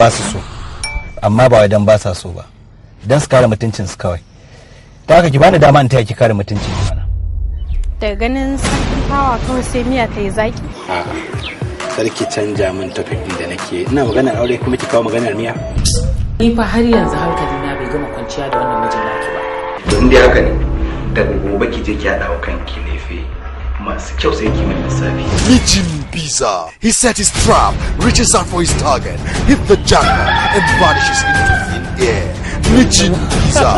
ba su so, amma ba wajen ba sa so ba, don su kare mutuncin su kawai. Ta haka ki bani dama in taya ki kare mutuncin ki mana. Daga ganin sarkin fawa kawai sai miya ta yi zaki. A'a, sarki canja min topic din da nake. Ina maganar aure kuma ki kawo maganar miya. Ni fa har yanzu hankali na bai gama kwanciya da wannan mijin naki ba. Don dai haka ne, daga gobe ki je ki haɗa wa kanki lefe masu kyau sai ki mai lissafi. Mijin Bisa. He set his trap, reaches out for his target, hit the jackpot, and vanishes into thin air. Mijin Bisa.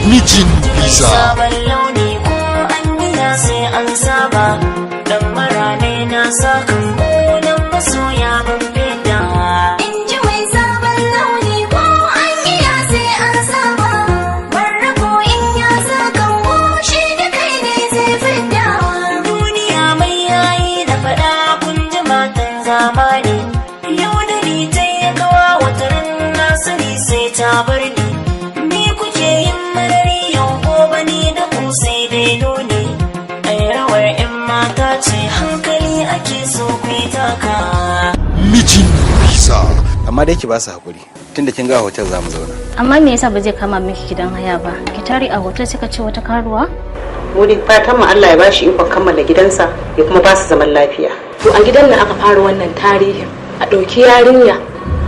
Mijin Bisa. Sabon launi ko an biya sai an saba. Dan marane na sakan gonan masoya ban fita. In ji mai sabon launi ko an biya sai an saba. Barrako in ya sakan goshi da kai ne zai fita. Duniya mai yayi da fada kun ji matan zamani. Yau da ni ta yi kawa wataran na sani sai ta bar ni. Sai dai nuni ai rawar 'yan mata ce hankali ake so kai taka. Mijin Bisa. Amma dai ki ba su hakuri, tunda kin ga hotel za mu zauna. Amma me yasa ba zai kama miki gidan haya ba? Ki tare a hotel sai ka ce wata karuwa? Mu dai fatan mu Allah ya bashi ikon kammala gidansa ya kuma ba su zaman lafiya. To a gidan nan aka fara wannan tarihin, a ɗauki yarinya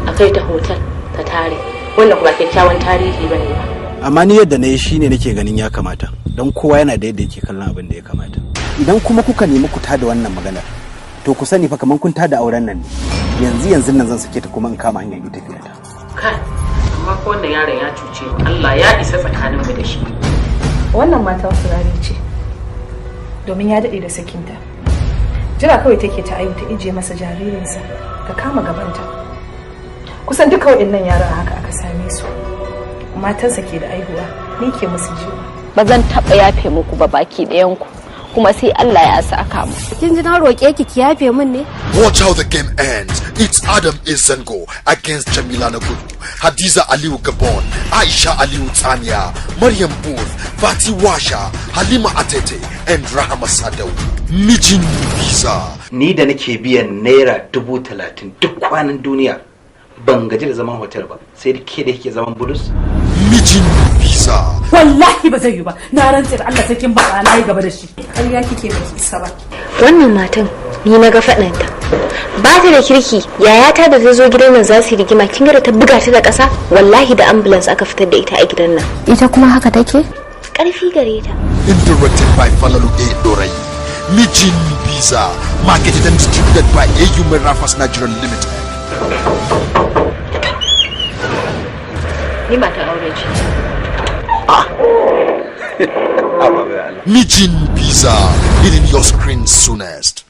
a kai ta hotel ta tare. Wannan kuma kyakkyawan tarihi bane ba. Amma ni yadda na yi shine nake ganin ya kamata, don kowa yana da yadda yake kallon abin da ya kamata. Idan kuma kuka nemi ku tada wannan maganar, to ku sani fa kaman kun tada auren nan ne. Yanzu nan zan sake ta kuma in kama hanyar ita tafiya ta. Kai, amma ko wannan yaron ya cuce mu. Allah ya isa tsakanin mu da shi. Wannan mata wasu rari ce. Domin ya dade da sakinta. Jira kawai take ta ayu ta ije masa jaririnsa, ka kama gabanta. Kusan duka waɗannan yaran haka aka same su. Matansa ke da aihuwa, ni ke musu jiwa. Ba zan taɓa yafe muku ba baki ɗayanku, kuma sai Allah ya saka mu. Kin ji na roƙe ki yafe min ne? Watch how the game ends. It's Adam Izango against Jamila Nagudu, Hadiza Aliu Gabon, Aisha Aliu Tania, Maryam Booth, Fati Washa, Halima Atete, and Rahama Sadau. Mijin Bisa. Ni da nake biyan naira 30,000 duk kwanan duniya. Ban gaji da zaman hotel ba, sai da ke da yake zaman bulus. Mijin Bisa. Wallahi ba zai yi ba. Na rantse da Allah sakin ba na yi gaba da shi. Ƙarya kike ba ki isa ba. Wannan matan ni na ga faɗanta. Ba ta da kirki, yayata da ta zo gidan nan za su yi rigima, kin ga da ta buga ta da ƙasa, wallahi da ambulance aka fitar da ita a gidan nan. Ita kuma haka take? Ƙarfi gare ta. Directed by Falalu A. Dorai. Mijin Bisa. Marketed and distributed by AU Merafas Nigeria Limited. Ni mata aure ce. Mijin Bisa. Hitting your screen soonest.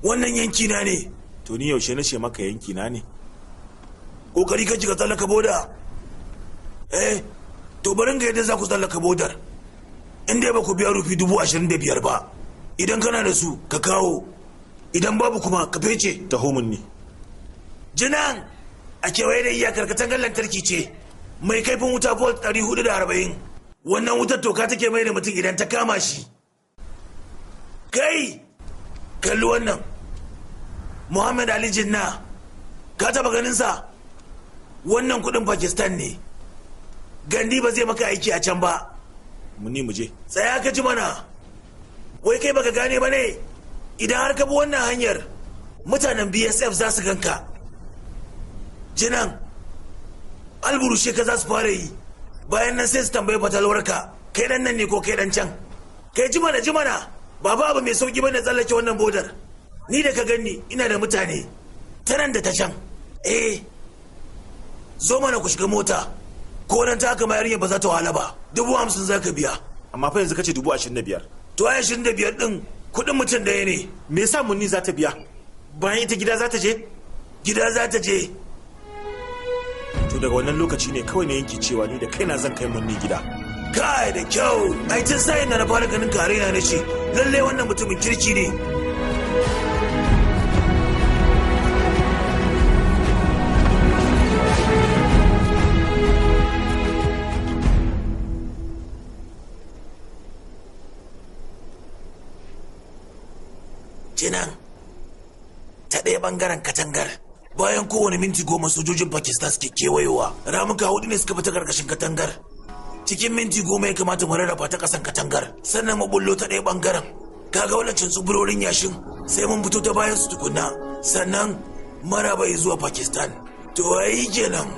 Wannan yanki na ne. To ni yaushe na ce maka yanki na ne? Kokari ka ka tsallaka boda. To barin ga yadda za ku tsallaka bodar. In dai ba ku biya rufi 25,000 ba. Idan kana da su ka kawo. Idan babu kuma ka fece. Taho mun ne. Jinan a kewaye da iyakar katangar lantarki ce. Mai kaifin wuta volt 440. Wannan wutar toka take mai da mutum idan ta kama shi. Kai! Kalli wannan. Muhammad Ali Jinnah, ka taba ganin sa? Wannan kudin Pakistan ne. Gandi ba zai maka aiki a can ba. Munni mu je. Tsaya ka ji mana. Wai kai baka gane ba ne? Idan har ka bi wannan hanyar, mutanen BSF za su ganka. Jinan, alburushe ka za su fara yi. Bayan nan sai su tambayi fatalwarka, kai dan nan ne ko kai dan can? Kai ji mana, baba abu mai sauki bane tsallake wannan bodar. Ni da ka ganni ina da mutane, ta nan da ta can. Zo mana ku shiga mota, ko nan ta haka ma yarinya ba za ta wahala ba. 50,000 za ka biya. Amma fa yanzu kace 25,000. To 25 din kudin mutum daya ne. Me yasa Munni za ta biya? Bayan ita gida za ta je? Gida za ta je. To daga wannan lokaci ne kawai na yanke cewa ni da kaina zan kai Munni gida. Kai da kyau. Ai tun sa'in da na fara ganin kare na ce, lalle wannan mutumin kirki ne. Jinan, ta ɗaya ɓangaren katangar, bayan kowane minti 10 sojojin Pakistan suke kewayowa, ramuka 4 ne suka fita karkashin katangar. Cikin minti 10 ya kamata mu rarraba ta ƙasan katangar, sannan mu bullo ta ɗaya ɓangaren. Kaga wadancan tsibirorin yashin, sai mun fito ta bayan su tukunna, sannan maraba zuwa Pakistan. To ai kenan.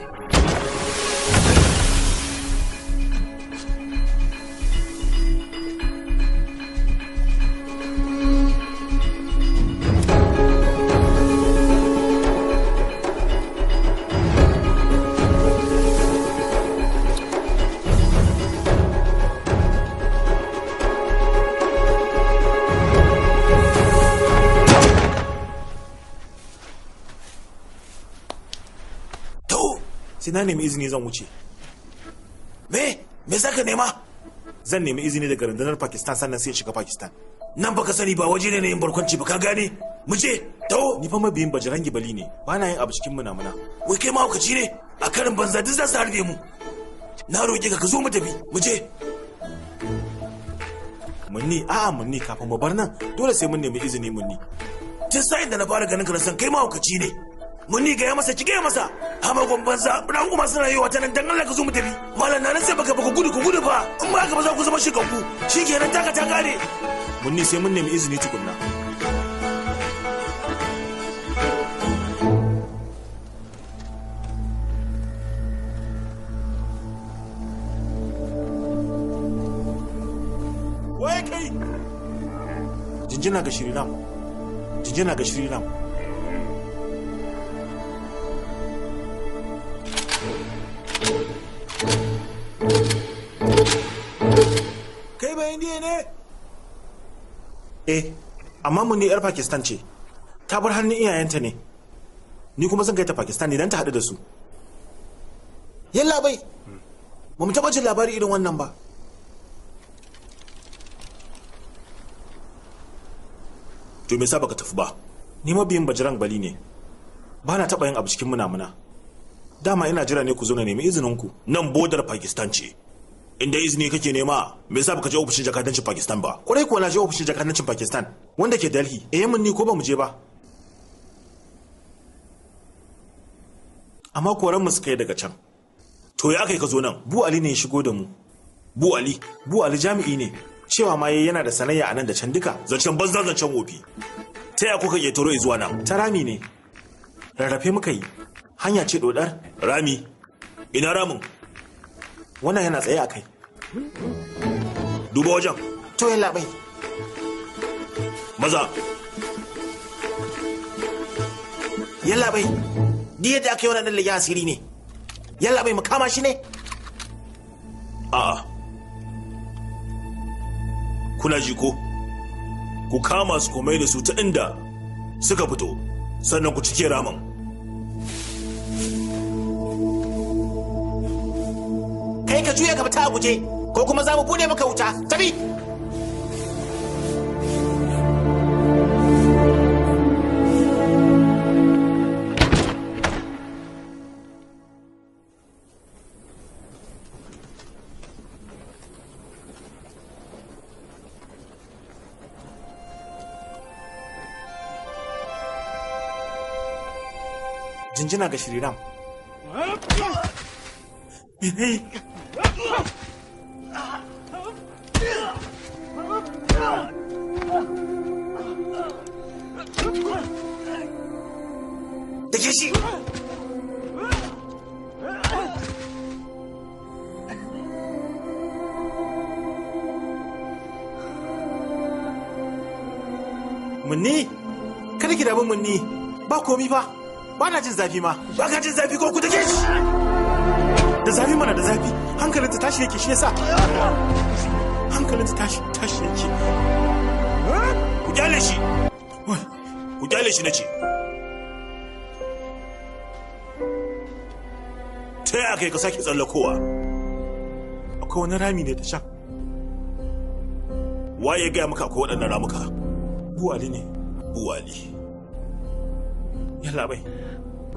Sai na nemi izini zan wuce. Me za ka nema? Zan nemi izini daga rundunar Pakistan sannan sai shiga Pakistan. Nan baka sani ba waje ne na yin barkwanci ba, ka gane? Mu je, taho. Ni fa mabiyin Bajirangi Bali ne, ba na yin abu cikin munamuna. Wai kai mahaukaci ne? A karin banza duk za su harbe mu. Na roƙe ka zo mu tafi, mu je. Munni kafin mu bar nan dole sai mun nemi izini Munni. Tun sa'in da na fara ganin ka na san kai mahaukaci ne. Munni gaya masa, ki gaya masa. Hama gwambansa, ran kuma suna yi wata nan dan Allah ka zo mu tafi. Malam na nan sai baka gudu fa. In ba haka ba za ku zama shiganku. Shikenan taka ta kare. Munni sai mun nemi izini tukunna. Wai kai. Jinjina ga Shriram. Jinjina ga Shriram. Kai ba indiya ne? Amma Munni yar Pakistan ce. Ta bar hannun iyayenta ne. Ni kuma zan kai ta Pakistan idan ta haɗu da su. Yalla bai. Ba mu taɓa jin labari irin wannan ba. To me yasa baka tafi ba? Ni mabiyin Bajirang Bali ne. Ba na taɓa yin abu cikin munamuna. Dama ina jira ne ku zo na nemi izinin ku. Nan bodar Pakistan ce. Inda izini kake nema, me yasa baka je ofishin jakadancin Pakistan ba? Kwarai kuwa na je ofishin jakadancin Pakistan wanda ke Delhi. Mun ni ko ba mu je ba? Amma koran mu suka yi daga can. To ya kai ka zo nan? Bu Ali ne ya shigo da mu. Bu Ali jami'i ne. Cewa ma yana da sanayya a nan da can duka. Zancen banza zancen wofi. Ta ya kuka ƙetaro zuwa nan? Ta rami ne. Rarrafe muka yi. Hanya ce dodar. Rami. Ina ramin? Wannan yana tsaye a kai. Duba wajen. To yalla bai. Maza. Yalla bai. Di yadda aka yi wannan lage asiri ne. Yalla bai mu kama shi ne? A'a. Kuna ji ko? Ku kama su komai da su ta inda suka fito, sannan ku cike ramin. Kai ka juya gaba ta guje, ko kuma za mu bude maka wuta. Tabi! Jinjina ga Shriram. Mene? Da ke shi! Munni, kada ki damu Munni, ba komi fa, ba na jin zafi ma, ba ka jin zafi ko ku take shi. Da zafi mana da zafi, hankalinta tashi yake shi yasa. Hankalinta tashi yake. Ku kyale shi, ku kyale shi na ce. Ta yaya kai ka sake tsallakowa? Akwai wani rami ne ta can. Waye ya gaya maka akwai waɗannan ramuka? Buwali ne, Buwali. Yalla bai,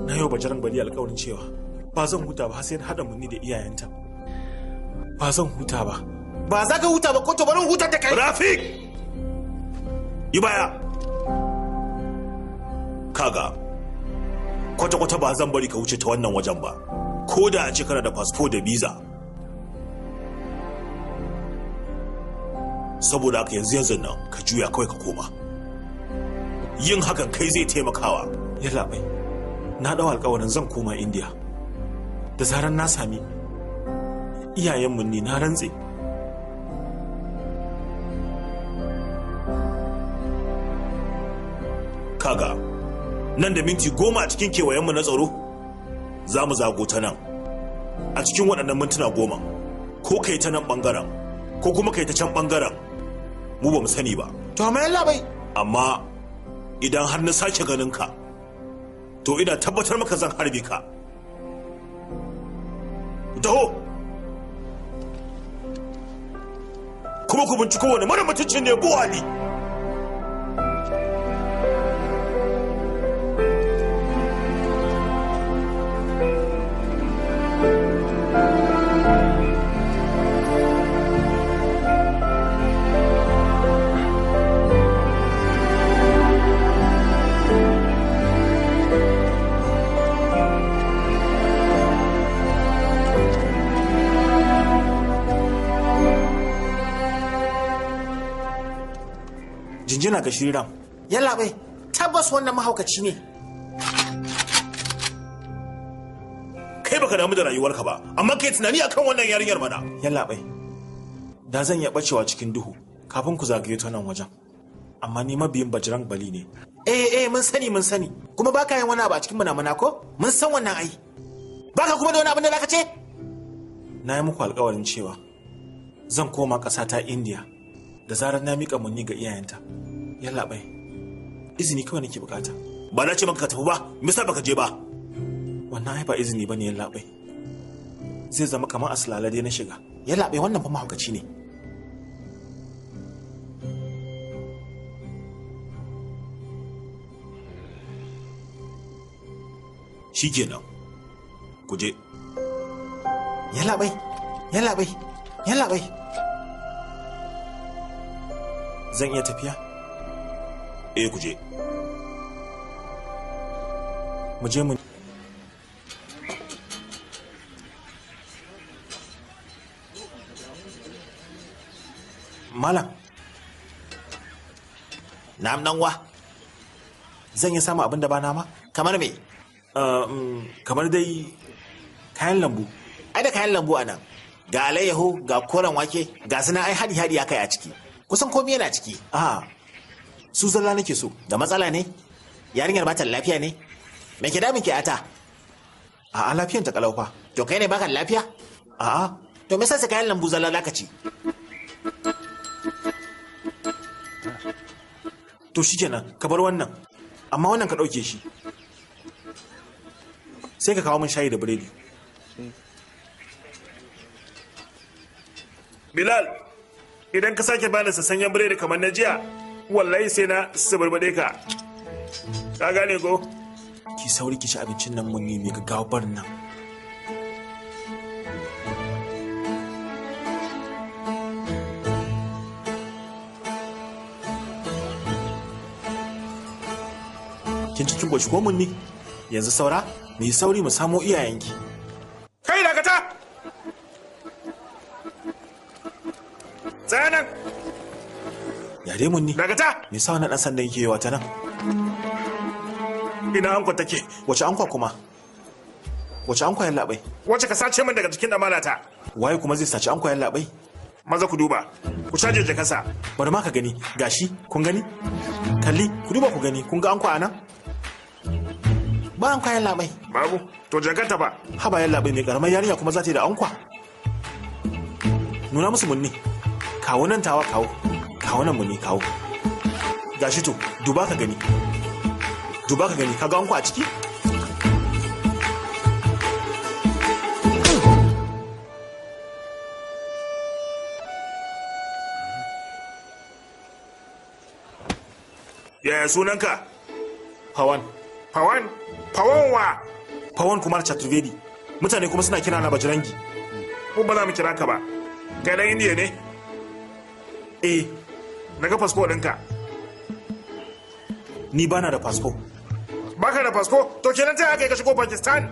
na yau bajaran bali alƙawarin cewa ba zan huta ba sai na haɗa Munni da iyayenta. Ba zan huta ba. Ba za ka huta ba ko to bari hutar da kai. Rafik! Yi baya. Kaga, kwata-kwata ba zan bari ka wuce ta wannan wajen ba. Ko da a ce kana da fasfo da visa. Saboda haka yanzu nan ka juya kawai ka koma. Yin hakan kai zai taimakawa. Yalla bai, na ɗau alƙawarin zan koma India. Da zaran na sami iyayenmu ne na rantse. Kaga, nan da minti 10 a cikin kewayenmu na tsaro, za mu zago ta nan. A cikin waɗannan mintuna 10, ko kai ta nan ɓangaren, ko kuma kai ta can ɓangaren, mu ba mu sani ba. To amma yalla bai. Amma idan har na sake ganin ka, to ina tabbatar maka zan harbe ka. Taho! Kuma ku binciko wani mara mutuncin ne Buwali. Jinjina ga Shriram. Yalla bai, tabbas wannan mahaukaci ne. Kai baka damu da rayuwarka ba, amma kai tunani akan wannan yarinyar mana. Yalla bai, da zan iya bacewa cikin duhu kafin ku zagaye ta nan wajen. Amma ni mabiyin Bajrang Bali ne. Mun sani. Kuma baka yin wani abu a cikin munamuna ko? Mun san wannan ai. Baka kuma da wani abin da zaka ce? Na yi muku alƙawarin cewa zan koma ƙasa ta India da zarar na miƙa Munni ga iyayenta. Yalla bai, izini kawai nake bukata. Ba na ce maka ka tafi ba, me yasa baka je ba? Wannan ai ba izini bane yalla bai. Zai zama kamar aslala dai na shiga. Yalla bai, wannan fa mahaukaci ne. Shikenan. Ku je. Yalla bai. Zan iya tafiya? Ku je. Mu je mu. Malam. Na'am dan wa. Zan iya samu abin da ba nama? Kamar me? Kamar dai kayan lambu. Ai da kayan lambu anan. Ga alayyahu, ga koren wake, ga suna ai hadi ya kai a ciki. Kusan komai yana ciki. Su zalla nake so. Da matsala ne? Yarinyar ba ta lafiya ne? Me ke damin ki ata? A'a, lafiyan ta kalau fa. To kai ne baka lafiya? A'a. To me yasa kayan lambu zalla zaka ci? To shikenan, ka bar wannan. Amma wannan ka dauke shi. Sai ka kawo min shayi da biredi. Bilal, idan ka sake bani sassanyen biredi kamar na jiya, wallahi sai na sabarbade ka. Ka gane ko? Ki sauri ki ci abincin nan mun ne mai gaggawa barin nan. Kin ci kin goshi ko mun ne? Yanzu saura? Mai sauri mu samo iyayenki. Kai dakata! Tsaya nan! Ya dai mun ni. Dakata! Me sa wannan dan sandan yake yawa ta nan? Ina ankwa take? Wace ankwa kuma? Wace ankwa yan labai? Wace ka sace min daga cikin damalata? Waye kuma zai saci ankwa yan labai? Maza ku duba. Ku caje jakasa. Bari ma ka gani. Gashi, kun gani? Kalli, ku duba ku gani. Kun ga ankwa anan? Ba ankwa yan labai. Babu. To jakanta ba. Haba yan labai mai karamar yarinya kuma za ta yi da ankwa. Nuna musu munni. Kawo nan tawa kawo. Kawo nan munni kawo. Gashi to, duba ka gani. Duba ka gani, ka ga ankwa a ciki? Yaya sunanka? Pawan. Pawan? Pawan wa? Pawan Kumar Chaturvedi. Mutane kuma suna kira na Bajirangi. Ko ba za mu kira ka ba. Kai dan Indiya ne? Eh. Naga fasfo ɗinka. Ni bana da fasfo. Baka da fasfo? To kenan ta aka ka shigo Pakistan?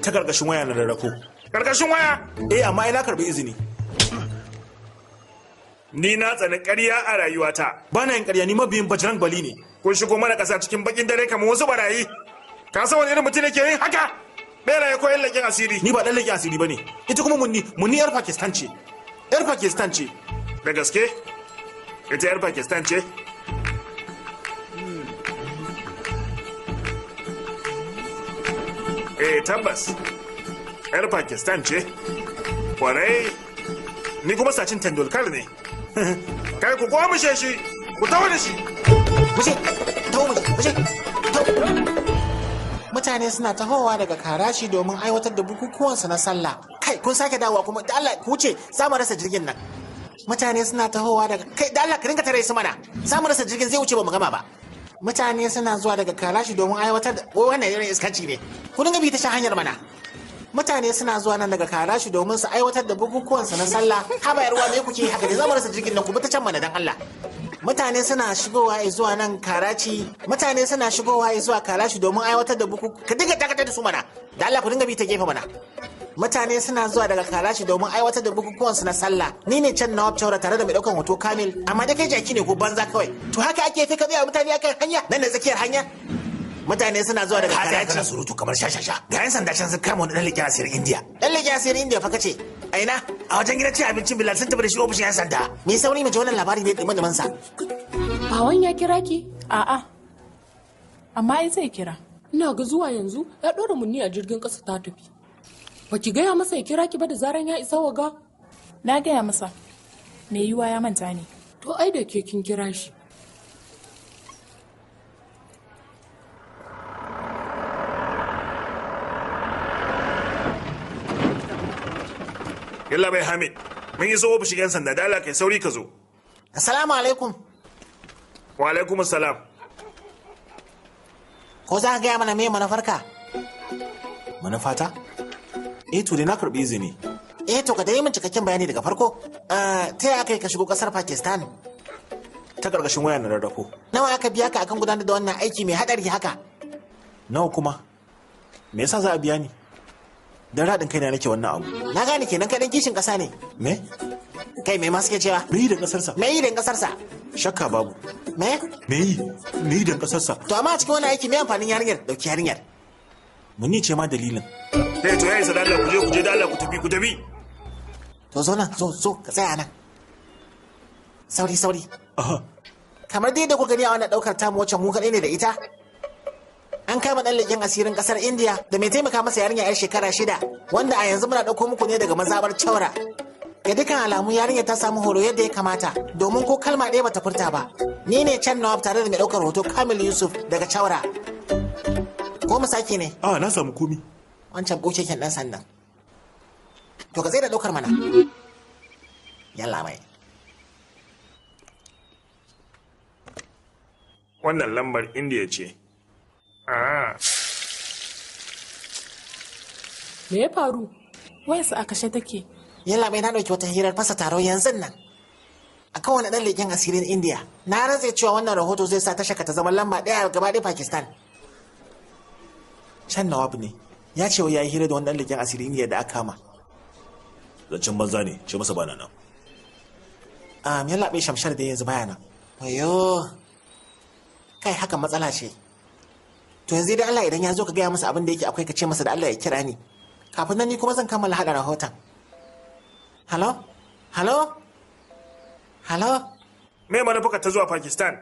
Ta karkashin waya na rarrako. Karkashin waya? Eh, amma ina karbi izini. Ni na tsani ƙarya a rayuwata. Bana yin ƙarya, ni mabiyin Bajrang Bali ne. Kun shigo mana ƙasa cikin bakin dare kamar wasu barayi. Ka san wani irin mutum ne ke yin haka? Beraye ko yin leƙen asiri? Ni ba ɗan leƙen asiri bane. Ita kuma munni yar Pakistan ce. Yar Pakistan ce. Da gaske? Ita yar Pakistan ce? Tabbas. Yar Pakistan ce? Kwarai. Ni kuma Sachin Tendulkar ne. Kai ku kwamishe shi, ku tawo da shi. Mutane suna tahowa daga Karachi domin aiwatar da bukukuwansu na sallah. Kai kun sake dawowa kuma da Allah ku wuce za mu rasa jirgin nan. Mutane suna tahowa daga kai da Allah ka rinka tare su mana. Za mu rasa jirgin zai wuce ba mu gama ba. Mutane suna zuwa daga Karachi domin aiwatar da wannan irin iskanci ne. Ku dinga bi ta shan hanyar mana. Mutane suna zuwa nan daga Karachi domin su aiwatar da bukukuwansu na sallah. Haba yarwa me kuke haka ne za mu rasa jirgin nan ku bi ta can mana dan Allah. Mutane suna shigowa zuwa nan Karachi. Mutane suna shigowa zuwa Karachi domin aiwatar da bukuku. Ka dinga dakatar da su mana. Da Allah ku dinga bi ta gefe mana. Mutane suna zuwa daga Karachi domin aiwatar da bukukuwansu na sallah. Ni ne can Nawab Chaura tare da mai daukan hoto Kamil. Amma da kai jaki ne ko banza kawai. To haka ake kai ka tsaya mutane akan hanya. Nan da tsakiyar hanya. Mutane suna zuwa daga Karachi. Kana surutu kamar shashasha. Ga yan sanda can sun kama wani dan leƙen asirin India. Dan leƙen asirin India fa kace. A ina? A wajen gidan cin abincin Bilal sun tafi da shi ofishin yan sanda. Me sauri mu ji wannan labari ne dumin sa. Bawan ya kira ki? A'a. Amma ai zai kira. Ina ga zuwa yanzu ya ɗora munni a jirgin ƙasa ta tafi. Ba ki gaya masa ya kira ki ba da zaran ya isa waga? Na gaya masa. Me yiwa ya manta ne. To ai da ke kin kira shi. Yalla bai Hamid, mun yi so ofishin 'yan sanda da Allah kai sauri ka zo. Assalamu alaikum. Wa alaikum assalam. Ko za ka gaya mana me manufarka? Manufata? To dai na karɓi izini. To ka dai min cikakken bayani daga farko. Ta yaya kai ka shigo ƙasar Pakistan? Ta ƙarƙashin waya na rarrafo. Nawa aka biya ka akan gudanar da wannan aiki mai haɗari haka? Nawa kuma? Me yasa za a biya ni? Dan raɗin kai na nake wannan abu. Na gane kenan kai dan kishin ƙasa ne. Me? Kai me ma suke cewa? Me yi da ƙasarsa? Me yi da ƙasarsa? Shakka babu. Me? Me yi da ƙasarsa? To amma a cikin wannan aiki me amfanin yarinyar? Dauki yarinyar. Mun ce ma dalilin. To yayi sa da Allah ku je da Allah ku tafi. To zo nan, zo ka tsaya nan. Sauri. Aha. Kamar dai da ku gani a wannan daukar tamu wacce mu kaɗai ne da ita. An kama ɗan leƙen asirin ƙasar India da mai taimaka masa yarinya 'yar shekara 6 wanda a yanzu muna ɗauko muku ne daga mazabar Chaura. Ga dukkan alamu yarinya ta samu horo yadda ya kamata domin ko kalma ɗaya bata furta ba. Ni ne can Nawab tare da mai ɗaukar hoto Kamil Yusuf daga Chaura. Ko mu sake ne? Na samu komi. Wancan ɓokeken ɗan sandan. To ka tsaye da ɗaukar mana. Yalla mai. Wannan lambar India ce. Me ya faru? Wayarsa a kashe take. Yalla mai na ɗauki wata hirar fasa taro yanzu nan. Akan wani ɗan leƙen asirin India. Na rantse cewa wannan rahoto zai sa tashar ta zama lamba ɗaya gaba ɗaya Pakistan. Can Nawab ne. ya ce wa ya yi hira da wani ɗan leken asiri indiya da aka kama. Zancen banza ne, ce masa bana nan. Ya laɓe shamshar da yanzu baya nan. Wayo, kai haka matsala ce. To yanzu dai Allah idan ya zo ka gaya masa abin da yake akwai ka ce masa da Allah ya kira ni. Kafin nan ni kuma zan kammala haɗa rahoton. Halo? Halo? Halo? Me manufarka ta zuwa Pakistan?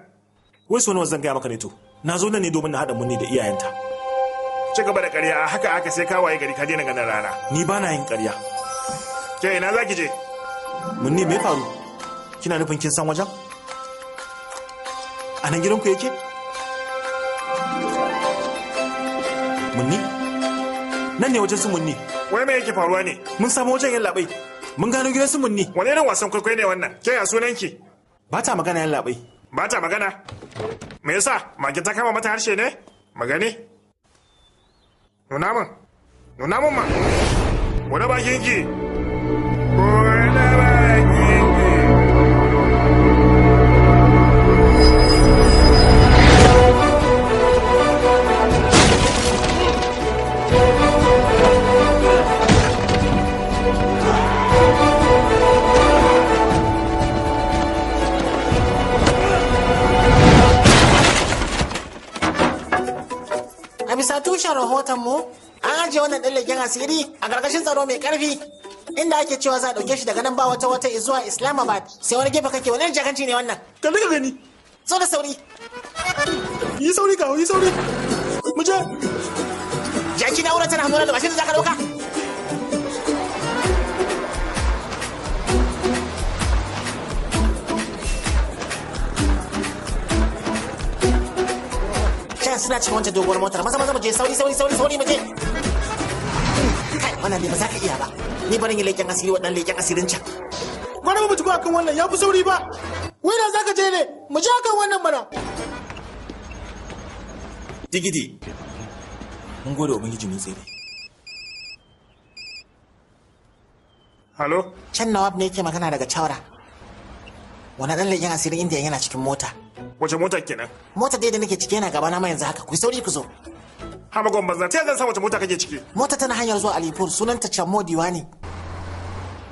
Wai so nawa zan gaya maka ne to? Na zo nan ne domin na haɗa munni da iyayenta. Ci gaba da ƙarya a haka sai ka waye gari ka daina ganin rana. Ni ba na yin ƙarya. Ke ina za ki je? Munni me faru? Kina nufin kin san wajen? A nan gidanku yake? Munni? Nan ne wajen su Munni. Wai me yake faruwa ne? Mun samu wajen yan labai. Mun gano gidan su Munni. Wane irin wasan kwaikwayo ne wannan? Ke ya sunan ki? Ba ta magana yan labai. Ba ta magana? Me yasa? Mage ta kama mata harshe ne? Magani? Nuna min. Nuna min ma. Wani bakin ki? Wani bakin ki? A bisa tushen rahoton mu an ajiye wannan ɗan leken asiri a ƙarƙashin tsaro mai ƙarfi inda ake cewa za a ɗauke shi daga nan ba wata zuwa Islamabad sai wani gefe kake wani jakanci ne wannan. Ka daga gani. So da sauri. Yi sauri kawo yi sauri. Mu je. Jaki na wurin tana hannuna da mashin da za ka ɗauka. Suna cikin wancan doguwar motar maza mu je sauri mu je. Kai wannan ne ba za ka iya ba. Ni barin yi leken asiri wa dan leken asirin can. Gwada ba mu tuko akan wannan ya fi sauri ba. Wai da za ka je ne mu je akan wannan mana. Digidi. Mun gode ubangiji mun tsere. Halo? Can Nawab ne yake magana daga Chawra. Wani dan leken asirin Indiya yana cikin mota. Wace mota kenan? Mota dai da nake ciki yana gaba na ma yanzu haka. Ku sauri ku zo. Hamagon banza ta zan san wace mota kake ciki? Mota tana hanyar zuwa Alipur sunanta Chammo Diwani.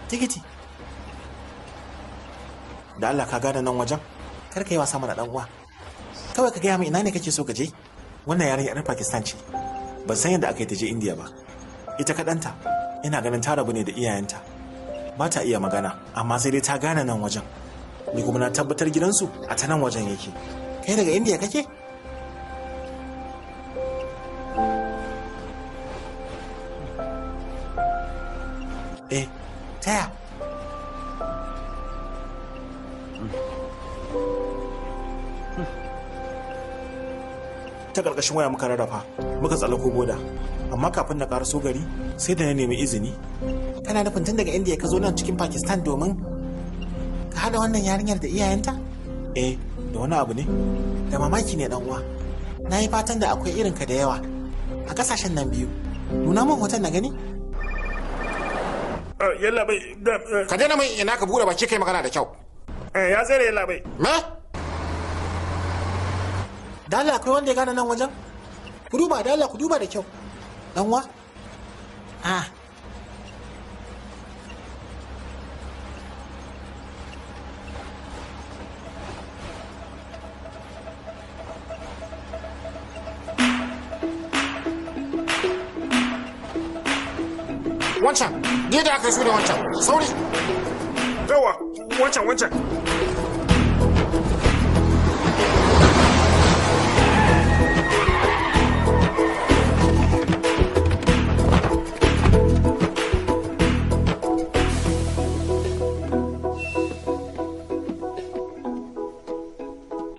Tikiti. Da Allah ka gane nan wajen? Kar ka yi wasa mana dan uwa. Kawai ka gaya min ina ne kake so ka je? Wannan yarinya yar Pakistan ce. Ban san yadda aka yi ta je India ba. Ita kaɗanta ina ganin ta rabu ne da iyayenta. Ba ta iya magana amma sai dai ta gane nan wajen. Ni kuma na tabbatar gidansu a ta nan wajen yake. Kai daga India kake? Taya? Ta ƙarƙashin waya muka rarrafa, muka tsallako boda. Amma kafin na ƙaraso gari, sai da na nemi izini. Kana nufin tun daga India ka zo nan cikin Pakistan domin ka haɗa wannan yarinyar da iyayenta? Da wani abu ne? Da mamaki ne dan uwa. Na yi fatan da akwai irinka da yawa a ƙasashen nan biyu. Nuna min hoton na gani? Yalla bai ka daina mai ina ka bude baki kai magana da kyau. Ya tsere yalla bai. Me? Dala akwai wanda ya gane nan wajen? Ku duba dala ku duba da kyau. Dan wa? Wancan, ni da aka yi su da wancan, sauri. Yawa, wancan.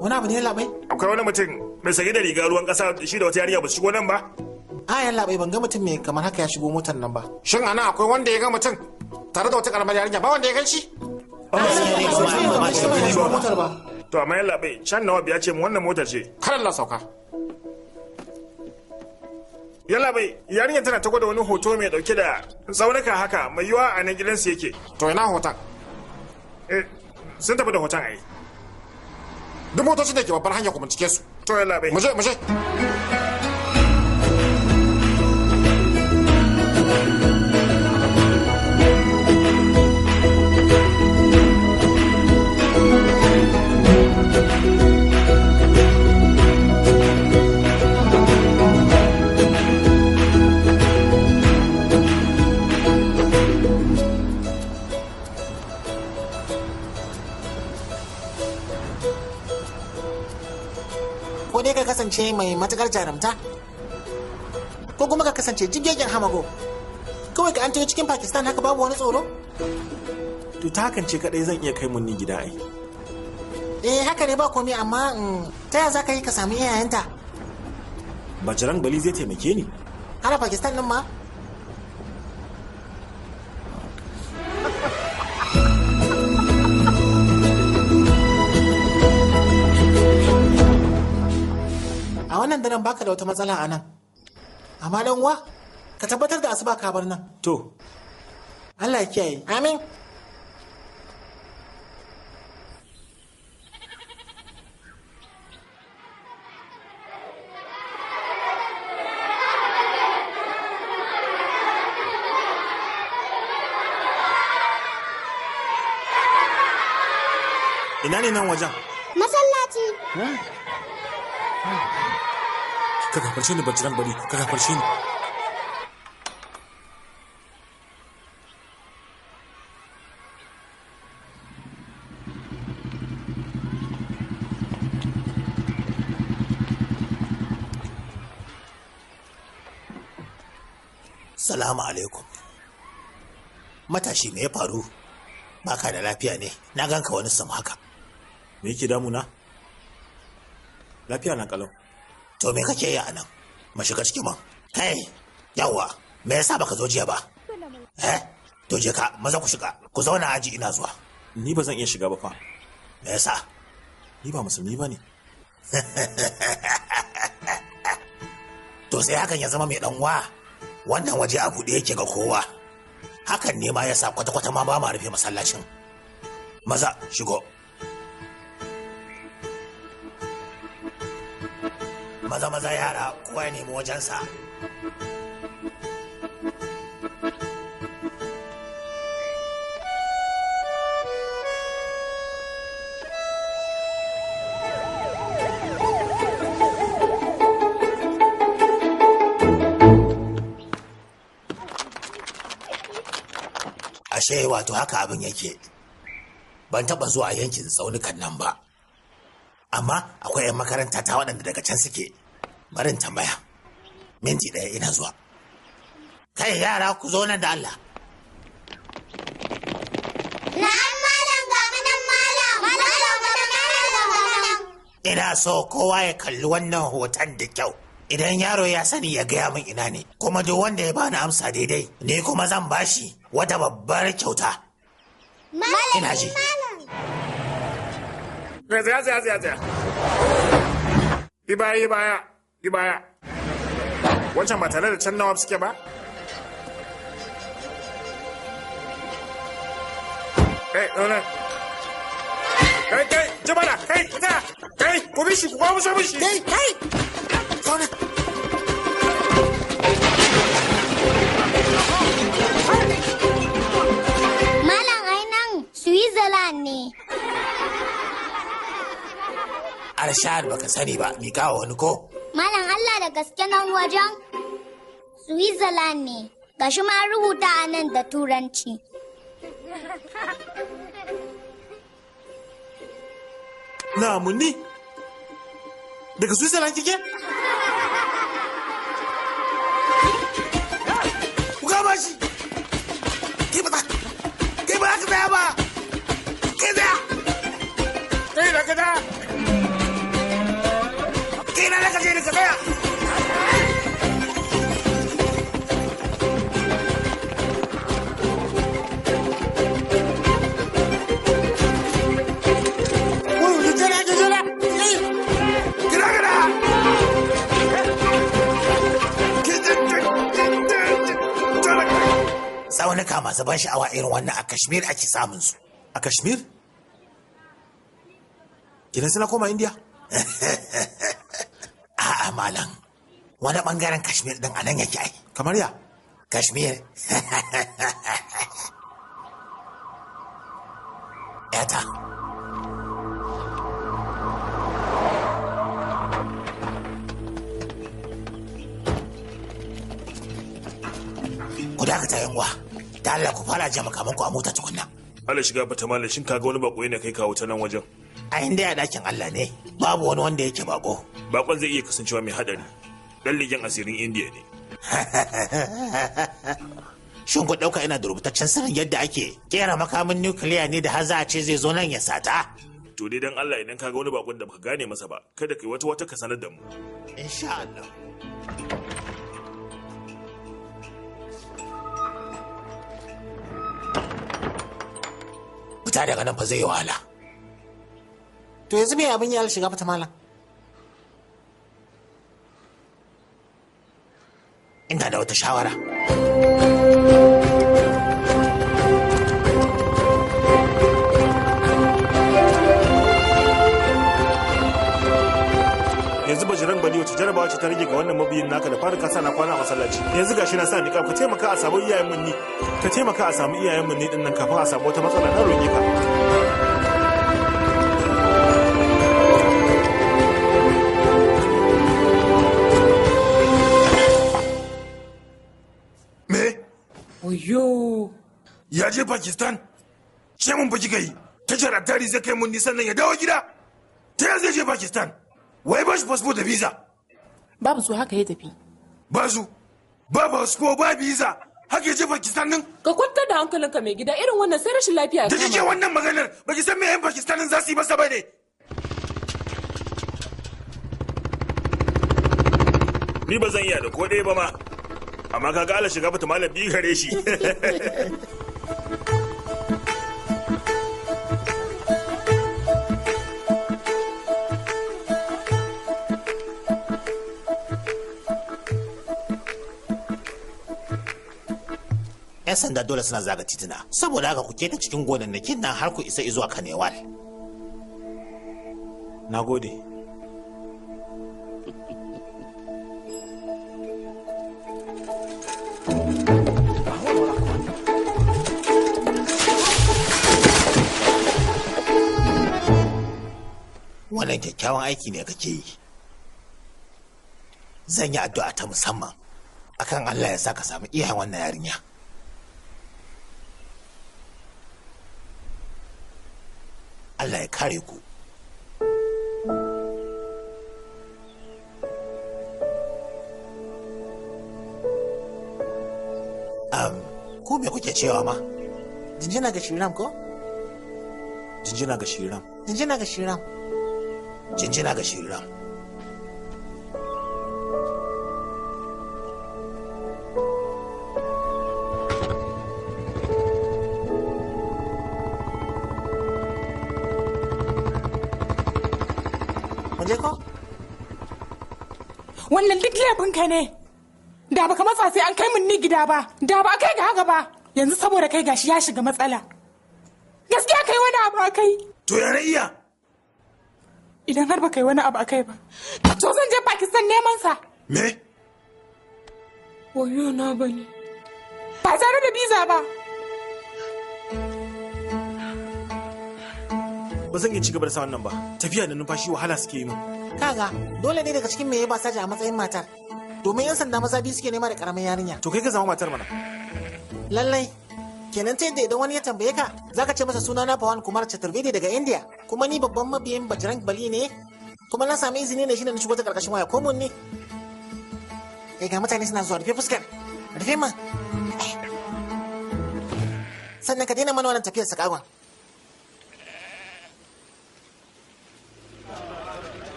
Wani abu ne labai? Akwai wani mutum mai sanye da riga ruwan kasa shi da wata yarinya ba su shigo nan ba? Yan labai ban ga mutum mai kamar haka ya shigo motar nan ba. Shin ana akwai wanda ya ga mutum tare da wata karamar yarinya ba wanda ya gan shi? To amma yan labai can Nawab ya ce mu wannan motar ce. Kar Allah sauka. Yan labai yarinyar tana ta gwada wani hoto mai dauke da tsaunuka haka mai yiwa a nan gidansu yake. To ina hoton? Sun tafi da hoton a yi. Duk motocin da ke babbar hanya ku bincike su. To yan labai. Mu je. mai matukar jarumta ko kuma ka kasance jigegen hamago kawai ka an tayo cikin Pakistan haka babu wani tsoro. To ta hakan ce kadai zan iya kai mun ni gida ai. Haka ne ba komai amma ta yaya za ka yi ka samu iyayenta? Bajrang Bali zai taimake ni. Har a Pakistan din ma? A wannan daren baka da wata matsala a nan. Amma dan uwa, ka tabbatar da asuba ka bar nan. To. Allah ya kiyaye. Amin. Ina ne nan wajen? Masallaci. Ka gafarce ni Bajrang Bali, ka gafarce ni. Salamu alaikum. Matashi me ya faru? Baka da lafiya ne, na ganka wani sam haka. Me yake damuna? Lafiya na kalau. To me kake yi a nan? Ma shiga cikin man. Kai, yawa, me yasa baka zo jiya ba? To je ka, maza ku shiga. Ku zauna aji ina zuwa. Ni ba zan iya shiga ba fa. Me yasa? Ni ba musulmi ba ne. To sai hakan ya zama mai dan wa. Wannan waje a buɗe yake ga kowa. Hakan ne ma yasa kwata-kwata ma ba ma rufe masallacin. Maza, shigo. Maza yara, kowa ya nemi wajensa. Ashe wato haka abin yake. Ban taɓa zuwa yankin tsaunukan nan ba. Amma akwai 'yan makaranta ta waɗanda daga can suke. Barin tambaya. Minti ɗaya ina zuwa. Kai yara ku zo nan da Allah. Na'am malam ga nan malam. Ina so kowa ya kalli wannan hoton da kyau. Idan yaro ya sani ya gaya min ina ne. Kuma duk wanda ya bani amsa daidai, ni kuma zan bashi wata babbar kyauta. Ina ji. Tsaya. Yi baya. Wancan ba tare da can nawa suke ba? Ɗaunar. Kai, jimana, kai, ku bishi, ku kwamuso bishi. Kai, zaune. Malam ainan Switzerland ne. Arshad baka sani ba, mi kawo wani ko? Malam Allah da gaske nan wajen Switzerland ne. Gashi ma rubuta a nan da Turanci. Na munni? Daga Switzerland kike? Ku gama shi! Kai ba ka tsaya ba! Kai tsaya! Kai da kada! Kai na ka je da ka tsaya! Tsaunuka masu ban sha'awa irin wannan a Kashmir ake samun su. A Kashmir? Kidan suna koma India? A'a malam, wani bangaren Kashmir din anan yake ai. Kamar ya? Kashmir. Yata. Ku dakata yan uwa. Da Allah ku fara jama makamanku a mota tukunna. Allah shiga bata malam shin kaga wani bako ne kai kawo ta nan wajen. A inda ya dakin Allah ne, babu wani wanda yake bako. bakon zai iya kasancewa mai hadari. Dan ligin asirin Indiya ne. Shin ku ɗauka ina da rubutaccen sirrin yadda ake kera makamin nukiliya ne da har za a ce zai zo nan ya sata? To dai dan Allah idan ka ga wani bakon da baka gane masa ba, kada kai wata ka sanar da mu. Insha Allah. Fita daga nan fa zai yi wahala. To yanzu me abin ya shiga fata malam? Ina da wata shawara. Yanzu bajiran bani wacce jarabawa ce ta rage ga wannan mabiyin naka da fara kasa na kwana a masallaci. Yanzu gashi na sa ni ka taimaka a samu iyayen mun ni. Ka taimaka a samu iyayen mun ni din nan kafin a samu wata matsala na roƙe ka. Oyo! Ya je Pakistan? Ce mun fa kika yi. Tashar Attari zai kai mun nisan nan ya dawo gida. Ta ya zai je Pakistan? Wai ba shi fasfo da visa? Babu su haka ya tafi. Ba su? Ba fasfo ba visa. Haka ya je Pakistan din? Ka kwantar da hankalinka mai gida irin wannan sai rashin lafiya ya kama. Da kike wannan maganar baki san me yan Pakistan din za su yi masa ba ne? Ni ba zan iya da ko ɗaya ba ma. Amma kaga Allah shiga fata malam bi gare shi. ‘Yan sanda dole suna zaga tituna, saboda haka ku keta cikin gonannakin nan har ku isa izuwa Kanewal. Na gode. Wannan kyakkyawan aiki ne kake yi. Zan yi addu'a ta musamman akan Allah ya sa ka samu iyayen wannan yarinya. Allah ya kare ku. Ku me kuke cewa ma? Jinjina ga Shiram ko? Jinjina ga Shiram. Jinjina ga Shiram. Jinjina ga Shiram. Muje ko? Wannan duk laifinka ne. Da baka matsa sai an kai mun ni gida ba. Da ba kai ga haka ba. Yanzu saboda kai gashi ya shiga matsala. Gaskiya kai wani abu a kai. To ya iya? Idan har ba kai wani abu a kai ba. To zan je Pakistan neman sa. Me? Wayo na bane. Ba tare da biza ba. Ba zan iya ci gaba da sa wannan ba. Tafiya da numfashi wahala suke yi min. Kaga, dole ne daga cikin me ya ba saja a matsayin matar. Domin 'yan sanda maza biyu suke nema da karamin yarinya. To kai ka zama matar mana. Lallai, kenan ta yadda idan wani ya tambaye ka, zaka ce masa sunana Pawan Kumar Chaturvedi daga India. Kuma ni babban mabiyin Bajrang Bali ne. Kuma na sami izini ne shi na shigo ta karkashin waya ko mun ne. Ga mutane suna zuwa rufe fuskar. Rufe ma. Sannan ka daina mana wannan tafiyar sakagon.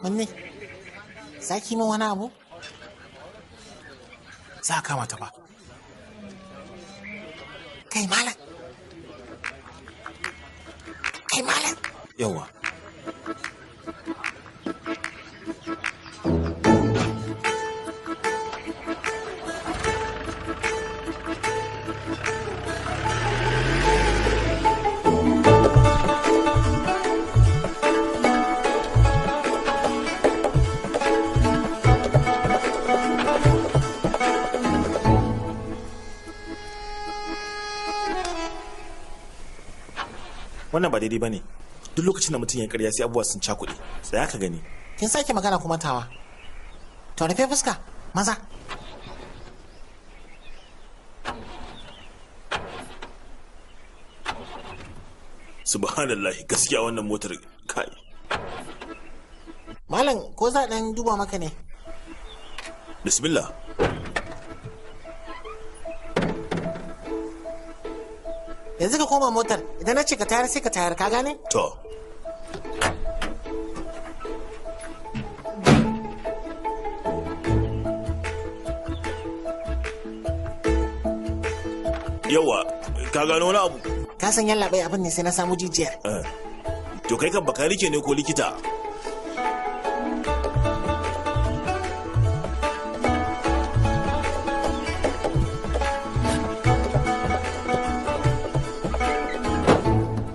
Wanne? Za ki min wani abu? Za a kama ta ba. Kai malam. Kai malam. Yawa. Wannan ba daidai ba ne. Duk lokacin da mutum ya karya sai abubuwa sun cakuɗe. Tsaya ka gani. Kin sake magana kuma tawa. To rufe fuska, maza. subhanallah, gaskiya wannan motar kai. Malam ko za dan duba maka ne? Bismillah. Yanzu ka koma motar, idan na ce ka tayar sai ka tayar, ka gane? To. Yawa, ka gano wani abu? Ka san yalla bai abin ne sai na samu jijiyar. To kai kan bakanike ne ko likita?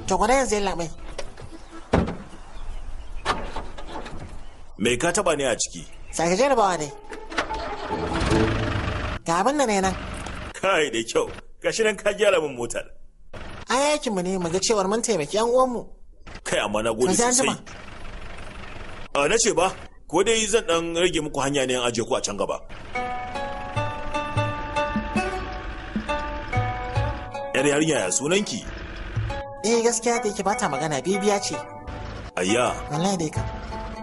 To gwada yanzu yalla bai. Me ka taba ne a ciki? Sake jarabawa ne. Ga abin da ne nan. Kai da kyau, gashi nan ka gyara min motar. Ai aikin mu ne mu ga cewar mun taimaki yan uwanmu. Kai amma na gode sosai. Na ce ba, ko dai zan dan rage muku hanya ne an aje ku a can gaba. Yar yarinya ya sunanki? Gaskiya da yake bata magana bibiya ce. Ayya. Wallahi dai ka.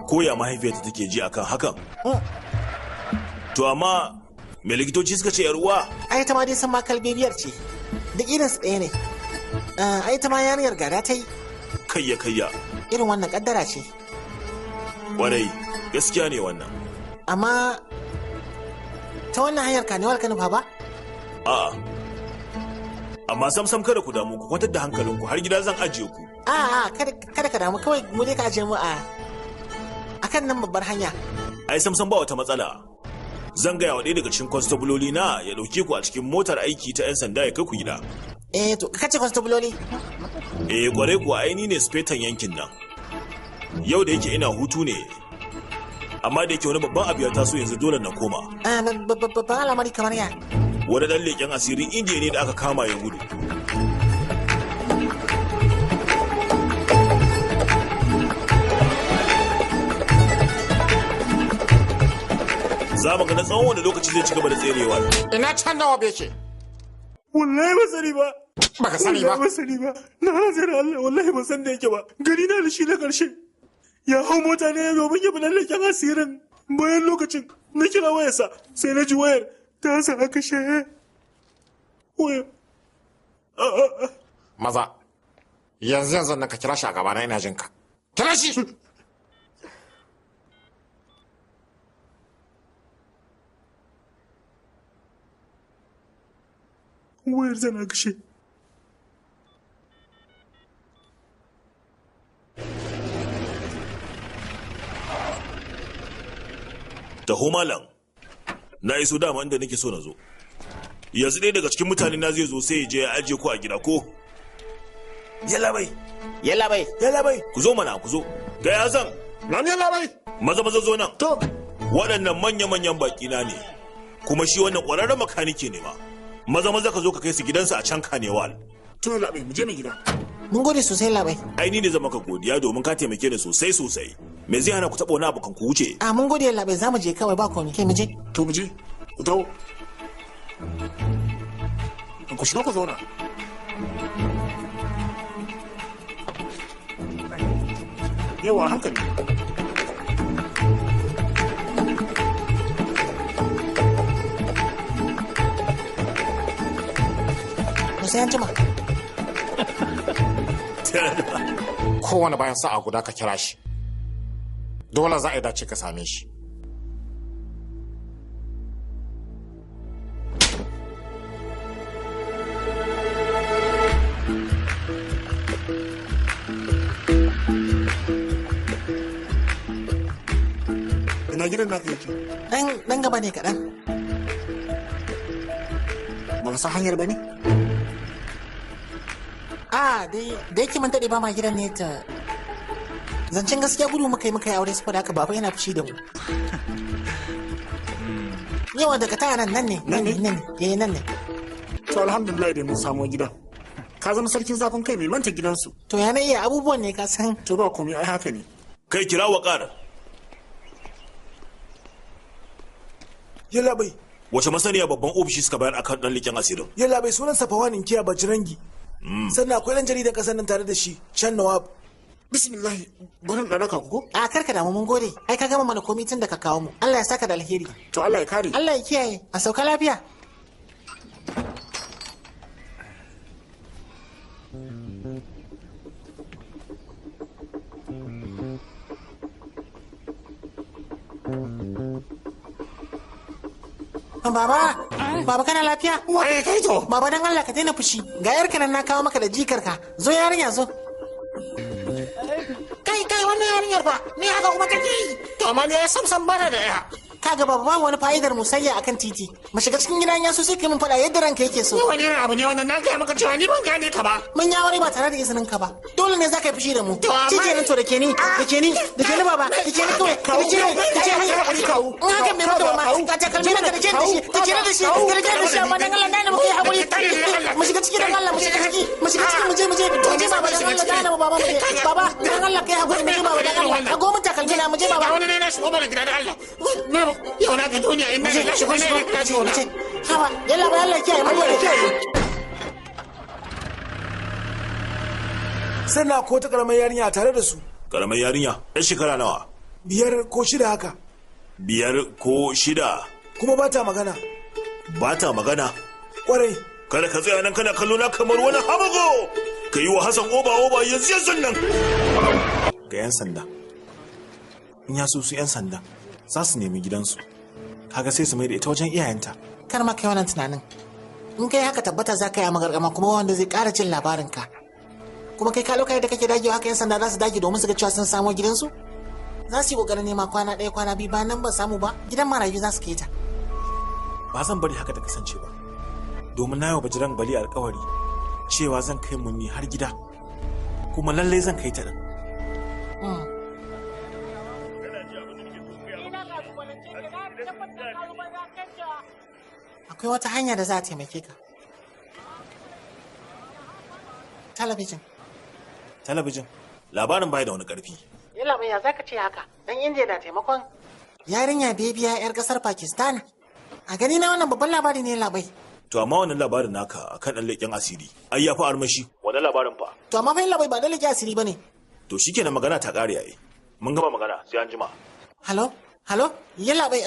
Ko ya mahaifiyarta take ji akan hakan? To amma me likitoci suka ce yar uwa? Ai ta ma dai san makal bibiyar ce. Duk irin su ɗaya ne. Ai ta ma yarinyar gada ta yi. Kayya. Irin wannan kaddara ce. Warai, gaskiya ne wannan. Amma ta wannan hanyar kanewar ka nufa ba? A'a. Amma sam kada ku damu, ku kwantar da hankalinku har gida zan ajiye ku. A'a, kada ka damu, kawai mu dai ka ajiye mu a akan nan babbar hanya. Ai sam ba wata matsala. Zan gaya wa ɗaya daga cikin konstabuloli na ya ɗauke ku a cikin motar aiki ta 'yan sanda ya kai ku gida. To ka ce konstabuloli? Kwarai kuwa aini ne spetan yankin nan. Yau da yake ina hutu ne. Amma da yake wani babban abu ya taso yanzu dole na koma. Babban al'amari kamar ya? Wani ɗan leƙen asirin indiya ne da aka kama ya gudu. Za mu ga na tsawon wani lokaci zai ci gaba da tserewa. Ina can nawa bai ce? Wallahi ba sani ba. Baka sani ba? Ba sani ba. Na hazara Allah wallahi ba san da yake ba. Gani na da shi na ƙarshe. Ya hau mota ne domin ya bi ɗan leƙen asirin. Bayan lokacin na kira wayarsa sai na ji wayar ta sa aka shaye. Maza, yanzu nan ka kira shi a gabana ina jin ka. Kira shi! Wayar zana kashe. Taho malam, na iso dama inda nake so na zo. Yanzu ɗaya daga cikin mutane na zai zo sai ya je ya ajiye ku a gida ko? Yalla bai. Ku zo mana, ku zo. Ga ya zan. Nan yalla bai. Maza zo nan. To. Waɗannan manya-manyan baƙi na ne. Kuma shi wannan ƙwararren makanike ne ma. Maza ka zo ka kai su gidansa a can Kanewal. To yalla bai, mu je mai gida. Mun gode sosai labai. Ai ni ne zan maka godiya domin ka taimake ni sosai. Me zai hana ku taɓa wani abu kan ku wuce? Mun gode labai, za mu je kawai ba komai. Kai mu je. To mu je. Ku dawo. Ku shiga ku zauna. Yawa hankali. Sai an jima. Kowane bayan sa'a guda ka kira shi. Dole za a yi dace ka same shi. Ina gidan naka yake? Dan gaba ne kaɗan. Ba ka san hanyar ba ne? Da yake mun daɗe ba ma gidan ne ta zancen gaskiya gudu muka yi aure saboda haka baba yana fushi da mu. Yawa daga ta nan ne. To alhamdulillah dai mun samu gida. Ka zama sarkin zafin kai mai manta gidansu. To ya na iya abubuwan ne ka san. To ba komai ai haka ne. Kai kira wa ƙara. Yalla bai. Wace masaniya babban ofishi suka bayar akan dan likin asirin? Yalla bai sunan Safawanin Kiya Bajirangi. sannan akwai ɗan jaridan ƙasar nan tare da shi can Nawab. Bismillah, gurin da naka ku? A karka damu mun gode. Ai ka gama mana komai tun da ka kawo mu. Allah ya saka da alheri. To Allah ya kare. Allah ya kiyaye. A sauka lafiya. Baba kana lafiya? Waye kai to? Baba dan Allah ka daina fushi. Ga yarka nan na kawo maka da jikarka. Zo yarinya zo. Kai wannan yarinyar fa ni haka kuma take. To amma ne sam bana da ya. Kaga baba babu wani fa'idar musayya akan titi. Mu shiga cikin gidan yasu sai kai mun faɗa yadda ranka yake so. Ni wani abu ne wannan na ga maka cewa ni ban gane ka ba. Mun ya wari ba tare da izinin ka ba. Dole ne za ka yi fushi da mu. Kike nan to da ke ni baba, da ke ni kawai. Da ke ni kawo. In haka mai mutu ma ka ta kalmi ka da ke da shi, da ke da shi, da shi amma dan Allah dana mu kai hakuri. Mu shiga cikin dan Allah, mu shiga ciki mu je baba dan Allah dana mu baba mu je. Baba dan Allah kai hakuri mu je baba dan Allah. A goma ta kalmi na mu je baba. Wani ne na shigo mana gidan Allah. Yau na ga duniya in na shigo na shigo na. Hawa yalla ba Allah kiyaye mu kiyaye. Sannan ko ta karamar yarinya tare da su. Karamar yarinya ɗan shekara nawa? 5 ko 6 haka. 5 ko 6. Kuma ba ta magana. Ba ta magana? Kwarai. Kada ka tsaya nan kana kallo na kamar wani hamago. Ka yi wa Hassan oba yanzu nan. Ga 'yan sanda. In ya so su 'yan sanda za su nemi gidansu. Kaga sai su mai da ita wajen iyayenta. Kar ma kai wannan tunanin. In kai haka tabbata za ka yi magargama kuma wanda zai ƙara jin labarinka. Kuma kai ka lokacin da kake dagewa haka 'yan sanda za su dage domin su ga cewa sun samo gidansu? Za su yi ƙoƙarin nema kwana 1 kwana 2 ba nan ba samu ba gidan marayu za su kai ta. Ba zan bari haka ta kasance ba. Domin na yau bajiran bali alƙawari cewa zan kai munni har gida. Kuma lallai zan kai ta din. Akwai wata hanya da za a taimake ka. Talabijin? Labarin bai da wani ƙarfi. Yalla mai ya zaka ce haka? Dan Indiya na taimakon yarinya bebiya 'yar ƙasar Pakistan. A gani na wannan babban labari ne labai. To amma wannan labarin naka akan ɗan leƙen asiri. Ai ya fi armashi. Wannan labarin fa. To amma fa labai ba da leƙen asiri bane. To shikenan magana ta ƙare yayi. Mun gama magana sai an jima. Halo? Yalla bai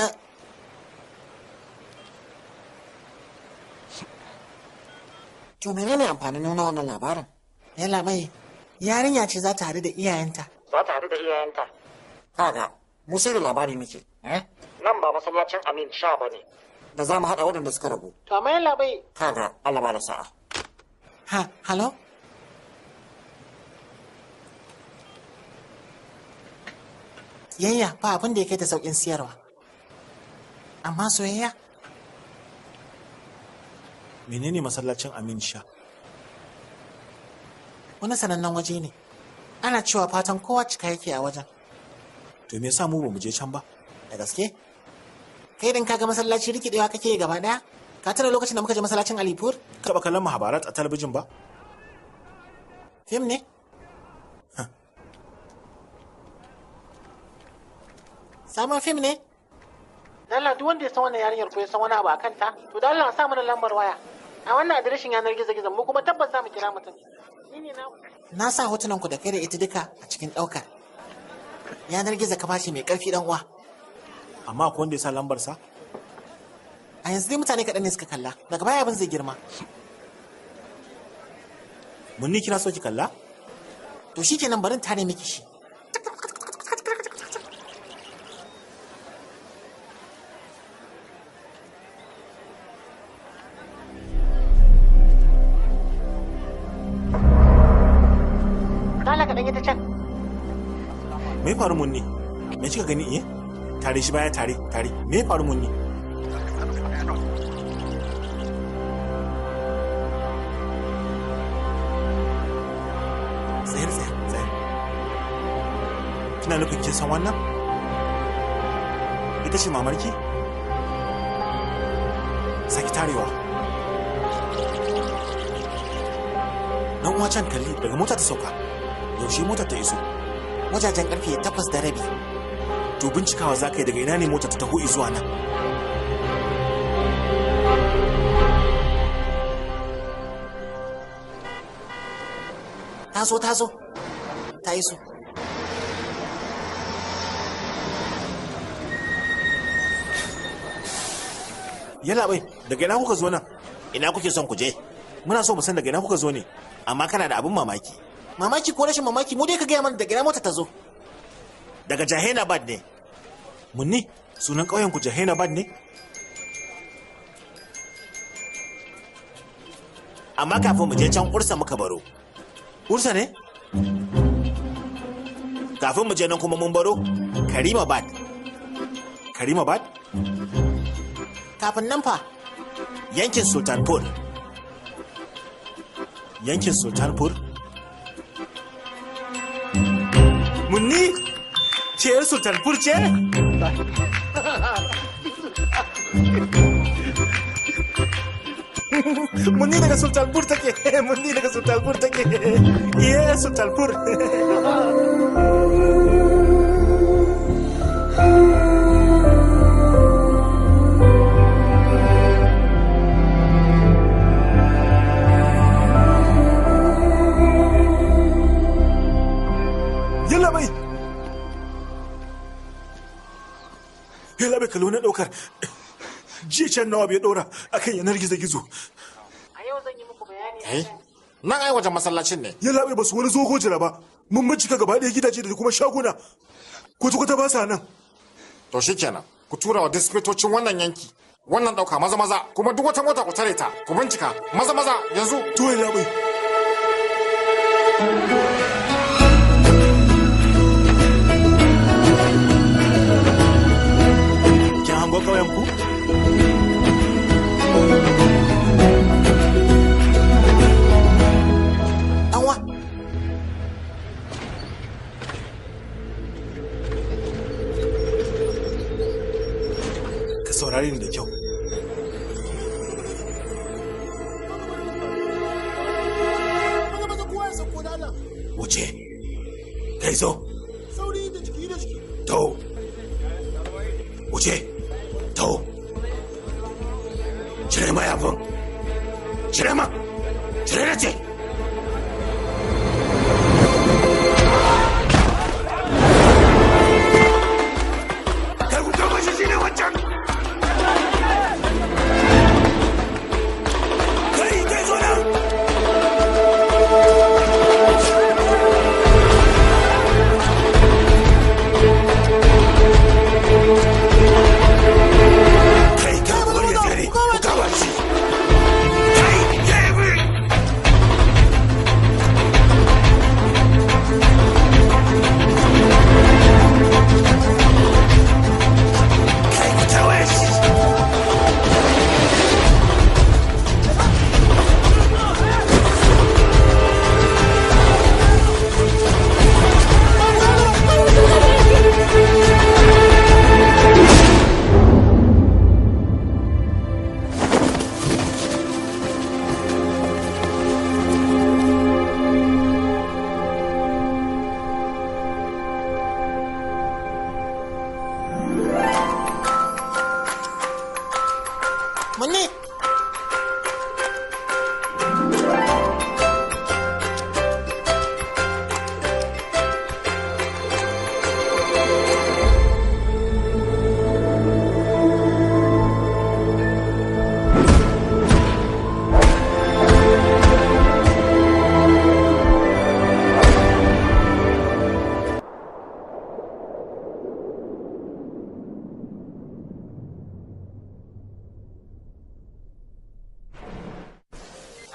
To menene amfanin nuna wannan labarin? Yalla bai yarinya ce za ta haɗu da iyayenta. Za ta haɗu da iyayenta? Kaga, mu sai da labari muke. Nan ba masallacin Amin Sha ba ne. Da za mu haɗa waɗanda suka rabu. To amma yalla bai. Kaga, Allah ba da sa'a. Halo? Yayya ba abin da ya kai ta sauƙin siyarwa. Amma soyayya? Menene masallacin Amin Sha? Wani sanannen waje ne. Ana cewa fatan kowa cika yake a wajen. To me yasa mu ba mu je can ba? Da gaske? Kai din kaga masallaci rikidewa kake gaba daya? Ka tara lokacin da muka je masallacin Alipur? Ka ba kallon Mahabharat a talabijin ba? Fim ne? Samun fim ne? Allah duk wanda ya san wannan yarinyar ko ya san wani abu a kanta, to da Allah sa mana lambar waya. A wannan adireshin yanar gizo-gizo mu kuma tabbas za mu kira mutum. Na sa hotunan ku da kai da ita duka a cikin ɗaukar. Yanar gizo ka bashi mai ƙarfi dan uwa. Amma akwai wanda ya sa lambar sa? A yanzu dai mutane kaɗan ne suka kalla, daga baya abin zai girma. Mun ni kira so ki kalla? To shikenan barin tare miki shi. Me faru mun ne? Me kika gani eh? Tare shi baya tare. Me faru mun ne? Tsayar. Kina nufin kin san wannan? Ita ce mamarki? Saki tarewa. Dan uwa can kalli daga mota ta sauka. Yaushe motar ta iso? Wajajen karfe 8:30. To bincikawa za ka yi daga ina ne mota ta taho zuwa nan. taso ta iso. Yalla bai, daga ina kuka zo nan? Ina kuke son ku je? Muna so mu san daga ina kuka zo ne, amma kana da abin mamaki. Mamaki ko rashin mamaki mu dai ka gaya mana daga ina mota ta zo. Daga Jahanabad ne. Munni, sunan ƙauyen ku Jahanabad ne? Amma kafin mu je can Ursa muka baro. Ursa ne? Kafin mu je nan kuma mun baro Karimabad. Karimabad? Kafin nan fa? Yankin Sultanpur. Yankin Sultanpur? Munni? Ce yar Sultanpur ce? Munni daga Sultanpur take. Munni daga Sultanpur take. Iya Sultanpur. Yalla bai. Yalla bai kallo na daukar. Jiya can nawa bai dora akan yanar gizo-gizo. A yau zan yi muku bayani. Nan ai wajen masallacin ne. Yalla bai basu wani zogo jira ba. Mun bincika gaba ɗaya gidaje da kuma shaguna. Kwata-kwata ba sa nan. To shikenan, ku tura wa dispatocin wannan yanki. Wannan dauka maza kuma duk wata mota ku tare ta, ku bincika maza yanzu. To yalla bai. Kin hango kauyen ku? Awa. Ka saurare ni da kyau. Wuce. Kai zo. Sauri da jiki. To. Wuce. To. Cire mayafin. Cire ma. Cire da ce. Kai ku kama shi ne wancan. Kai zo nan.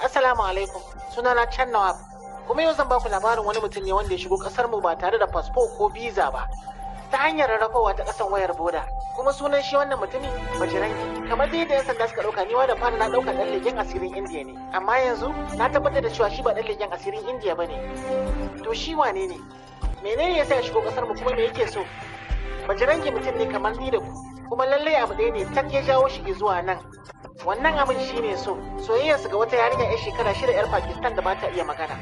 Assalamu alaikum. Sunana Chan Nawab. Kuma yau zan baku labarin wani mutum ne wanda ya shigo kasar mu ba tare da fasfo ko visa ba. Ta hanyar rarrafawa ta kasan wayar boda. Kuma sunan shi wannan mutumi Bajirangi. Kamar dai da yan sanda suka dauka ni wa da fara na dauka dan leken asirin India ne. Amma yanzu na tabbatar da cewa shi ba dan leken asirin India bane. To shi wane ne? Menene yasa ya shigo kasar mu kuma me yake so? Bajirangi mutum ne kamar ni da ku. Kuma lallai abu ɗaya ne tak ya jawo shi zuwa nan. Wannan abin shi ne soyayyarsa ga wata yarinya 'yar shekara 6 'yar Pakistan da ba ta iya magana,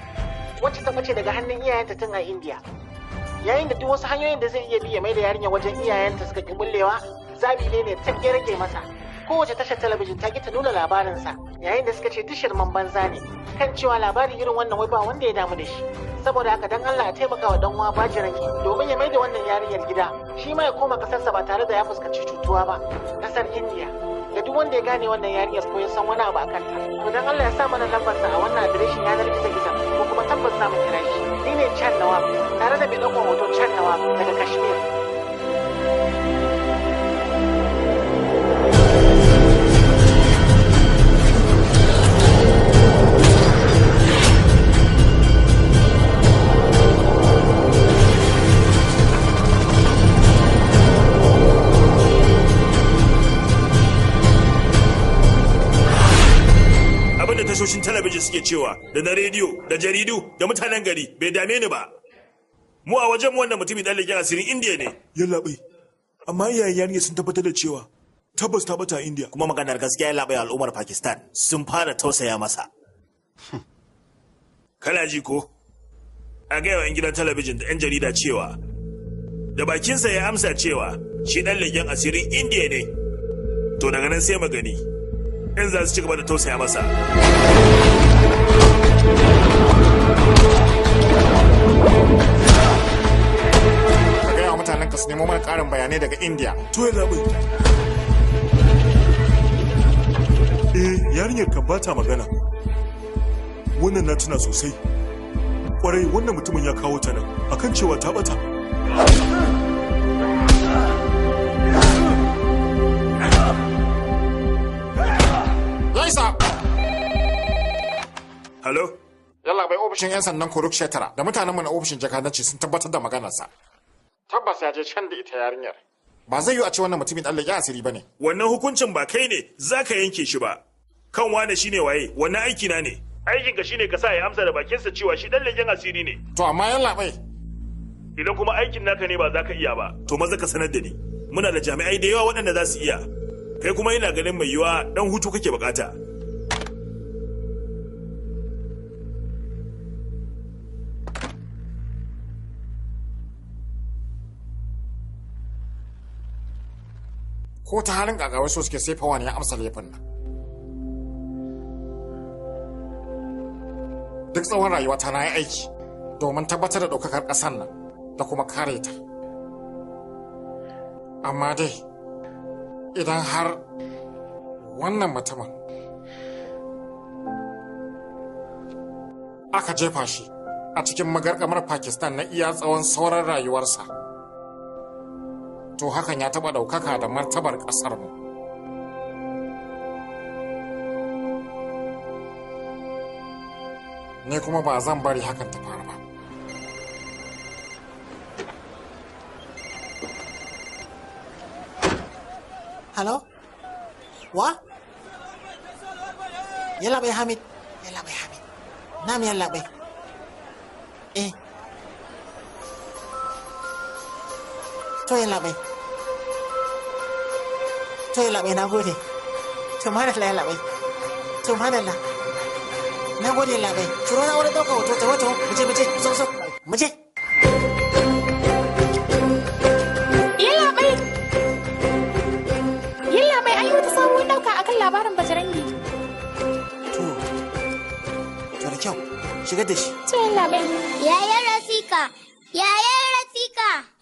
wacce ta bace daga hannun iyayenta tun a India. Yayin da duk wasu hanyoyin da zai iya bi ya mai da yarinya wajen iyayenta suka ki bullewa, zabi ne ta ya rage masa. Kowace tashar talabijin ta ki ta nuna labarinsa, yayin da suka ce duk shirman banza ne kan cewa labari irin wannan wai ba wanda ya damu da shi. Saboda haka dan Allah ya taimaka wa dan uwa Bajirangi domin ya maida wannan yarinyar gida, shi ma ya koma kasarsa ba tare da ya fuskanci cutuwa ba. Kasar India. Da duk wanda ya gane wannan yarinyar ko ya san wani abu akan ta, to dan Allah ya sa mana lambarsa a wannan adireshin yanar gizo-gizo ko kuma tabbas za mu kira shi. Ni ne Chan Nawab tare da mai ɗaukar hoto Chan Nawab daga Kashmir. tashoshin talabijin suke cewa da na rediyo da jaridu da mutanen gari bai dame ni ba. Mu a wajen wannan mutumin dan leken asirin Indiya ne. Yallaɓai, amma iyayen yarinya sun tabbatar da cewa tabbas ta bata Indiya. Kuma maganar gaskiya yallaɓai al'ummar Pakistan sun fara tausaya masa. Kana ji ko? A gaya wa 'yan gidan talabijin da 'yan jarida cewa da bakinsa ya amsa cewa shi dan leken asirin Indiya ne. To daga nan sai magani. In za su ci gaba da tausaya masa. Ka gaya wa mutanen ka su nemo mana ƙarin bayanai daga India. To ya labai. Yarinyar kan bata magana. Wannan na tuna sosai. Kwarai wannan mutumin ya kawo ta nan akan cewa ta bata. Laisa! Hello? Yalla bai ofishin 'yan sandan Kurukshetara da mutanenmu na ofishin jakadanci sun tabbatar da maganarsa. Tabbas ya je can da ita yarinyar. Ba zai yi a ce wannan mutumin ɗan leƙen asiri ba ne. Wannan hukuncin ba kai ne za ka yanke shi ba. Kan wane shi ne waye, wannan aiki na ne. Aikinka shi ne ka sa ya amsa da bakinsa cewa shi ɗan leƙen asiri ne. To amma yalla bai. Idan kuma aikin naka ne ba za ka iya ba, to maza ka sanar da ni. Muna da jami'ai da yawa waɗanda za su iya. Kai kuma ina ganin mai yiwa ɗan hutu kake bukata. Ko ta halin gagawar so suke sai fawa ne ya amsa laifin nan. Duk tsawon rayuwata na yi aiki domin tabbatar da ɗaukakar ƙasar nan da kuma kare ta. Amma dai idan har wannan mutumin aka jefa shi a cikin magarkamar Pakistan na iya tsawon sauran rayuwarsa, to hakan ya taɓa ɗaukaka da martabar ƙasarmu. Ni kuma ba zan bari hakan ta faru ba. Hello? Wa? Yalla bai Hamid. Yalla bai Hamid. Nam yalla bai. Eh. To yalla bai. To yalla bai na gode. To madalla yalla bai. To madalla. Na gode yalla bai. Turo na wani ɗauka hoto ta wato. Muje so. Muje. Labarin Bajirangi. To da kyau, shigar da shi. Tsohon labai. Yayan Rasika,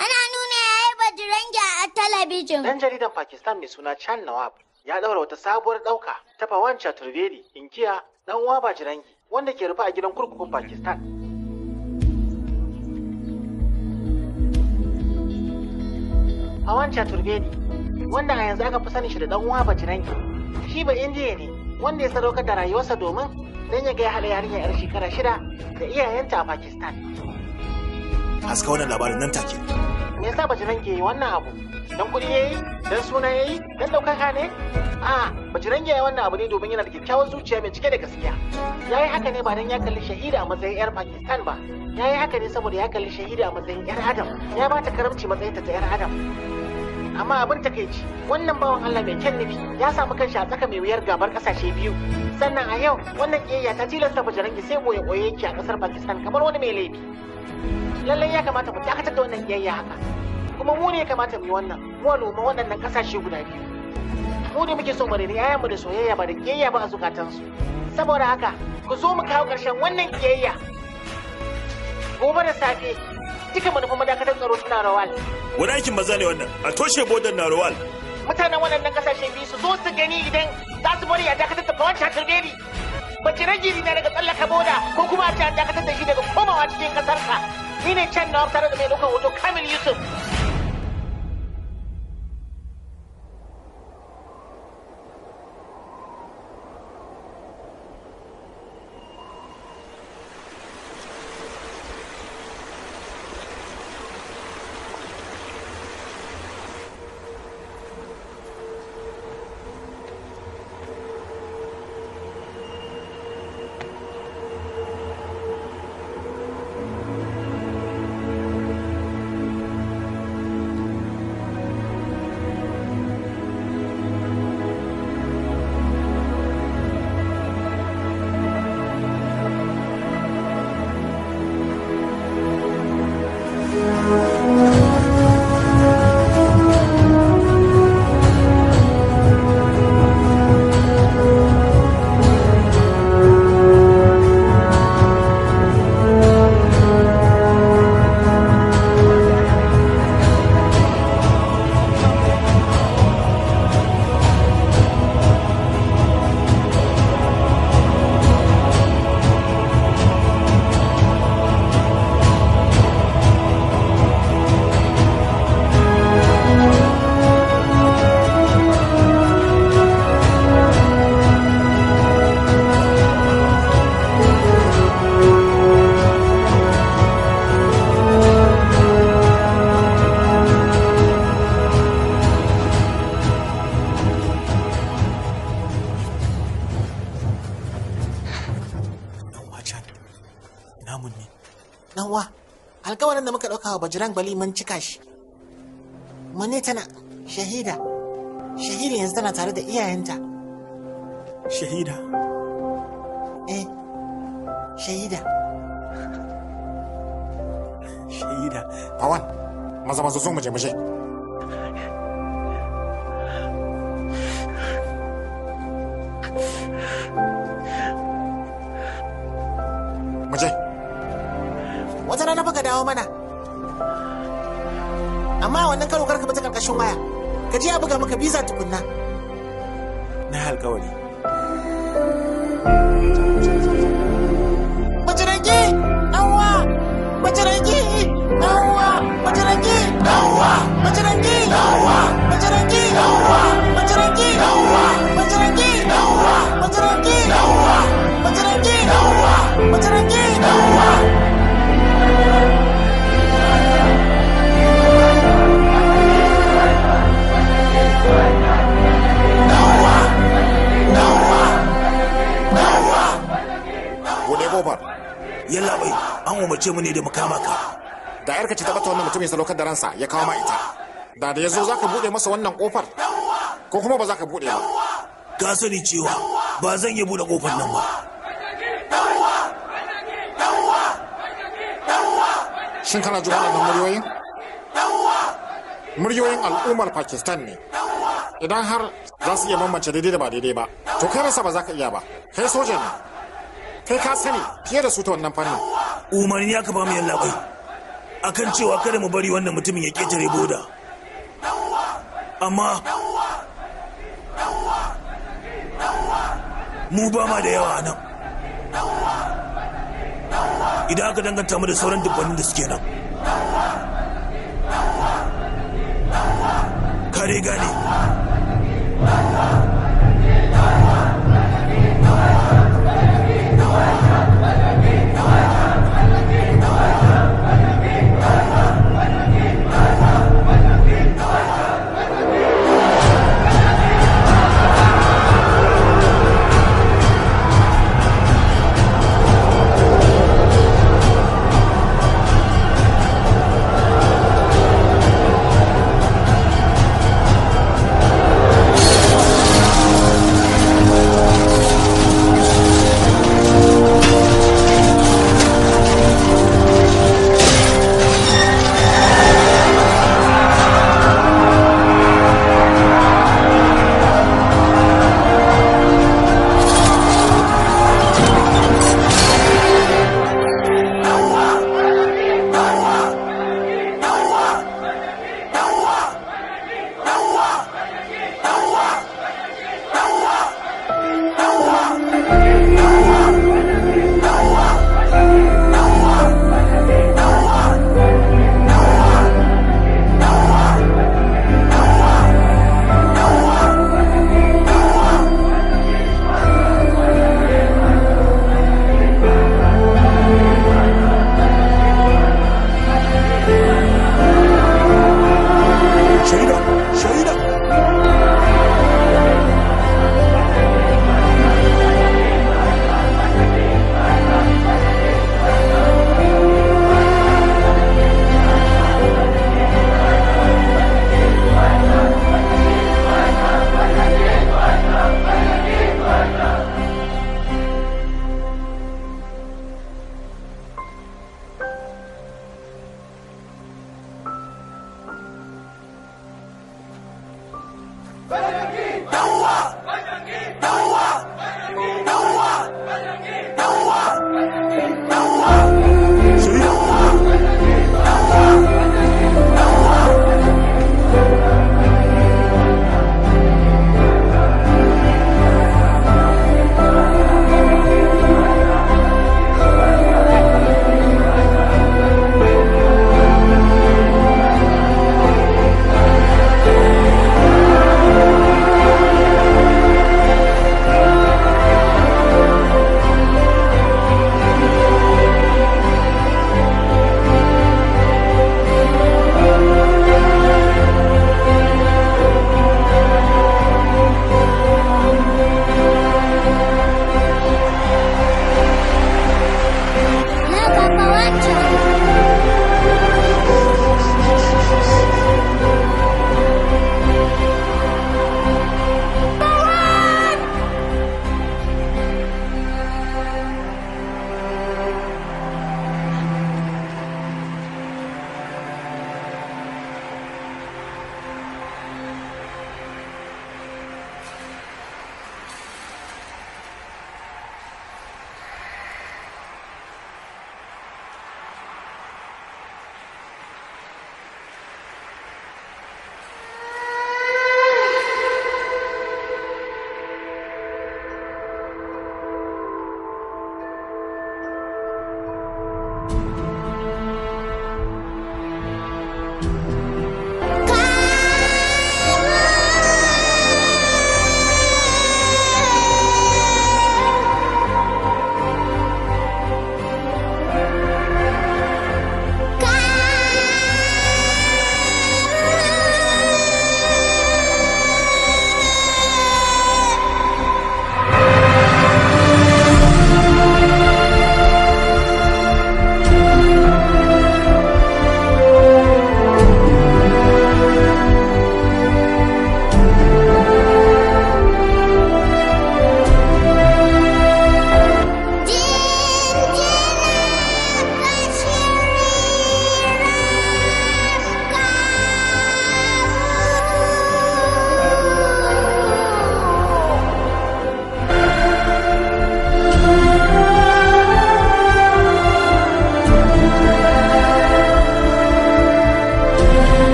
ana nuna yayan Bajirangi a talabijin. Dan jaridan Pakistan mai suna Chan Nawab ya daura wata sabuwar ɗauka ta Pawan Chaturvedi inkiya dan uwa Bajirangi wanda ke rufe a gidan kurkukun Pakistan. Pawan Chaturvedi wanda a yanzu aka fi sani shi da dan uwa Bajirangi. Shi ba Indiya ne wanda ya sadaukar da rayuwarsa domin don ya ga ya haɗa yarinya 'yar shekara 6 da iyayenta a Pakistan. Haska wannan labarin nan take. Me yasa Bajirangi yi wannan abu? Don kuɗi yayi? Don suna yayi? Don ɗaukaka ne? A Bajirangi yayi wannan abu ne domin yana da kyakkyawar zuciya mai cike da gaskiya. Ya yi haka ne ba don ya kalli shahida a matsayin 'yar Pakistan ba. Ya yi haka ne saboda ya kalli shahida a matsayin 'yar Adam. Ya ba ta karamci matsayinta ta 'yar Adam. Amma abin takaici wannan bawan Allah mai kyan nufi ya samu kanshi a tsaka mai wuyar gabar kasashe biyu. Sannan a yau wannan kiyayya ta tilasta Bajirangi sai boye yake a kasar Pakistan kamar wani mai laifi. Lallai ya kamata mu dakatar da wannan kiyayya haka. Kuma mu ne ya kamata mu yi wannan mu al'umma waɗannan kasashe guda biyu. mu da muke so mu rene yayan mu da soyayya ba da kiyayya ba a zukatansu. Saboda haka ku zo mu kawo ƙarshen wannan kiyayya. Gobe da safe duka manufan madakatar tsaro suna rawal. Wani aikin maza ne wannan, a toshe bodar na rawal. Mutanen waɗannan ƙasashe biyu su zo su gani idan za su bari a dakatar da Pawan Chatterbedi. Bace rage na daga tsallaka boda ko kuma a ce an dakatar da shi daga komawa cikin ƙasarsa. Ni ne can na tare da mai ɗaukar hoto Kamil Yusuf. Alkawarin da muka ɗauka wa Bajirang Bali mun cika shi. Mane tana shahida. Shahida yanzu tana tare da iyayenta. Shahida? Eh, shahida. Shahida. Pawan, maza zo mu je. Wata rana fa ka dawo mana. Amma wannan karo karka bata karkashin waya. Ka je a buga maka biza tukunna. Na alkawari. Bajirangi! Awwa! Bajirangi! Awwa! Bajirangi! Awwa! Bajirangi! Awwa! Bajirangi! Awwa! Bajirangi! Awwa! Bajirangi! Awwa! Bajirangi! Awwa! Bajirangi! Awwa! Bajirangi! Awwa! Yalla bai, an umarce mu ne da mu kama ka. Da yarka ce ta bata wannan mutumin sadaukar da ransa ya kawo ma ita. Da yazo zaka bude masa wannan kofar ko kuma ba za ka bude ba. Ka sani cewa ba zan iya bude kofar nan ba. Shin kana jin wannan muryoyin? Muryoyin al'ummar Pakistan ne. Idan har za su iya bambance daidai da ba daidai ba, to kai rasa ba za ka iya ba. Kai soja ne. Kai ka sani fiye da su ta wannan fannin. Umarni aka ba mu yalla bai. Akan cewa kada mu bari wannan mutumin ya ketare boda. Amma mu ba ma da yawa nan. Idan aka danganta mu da sauran dubbanin da suke nan. Kare gane.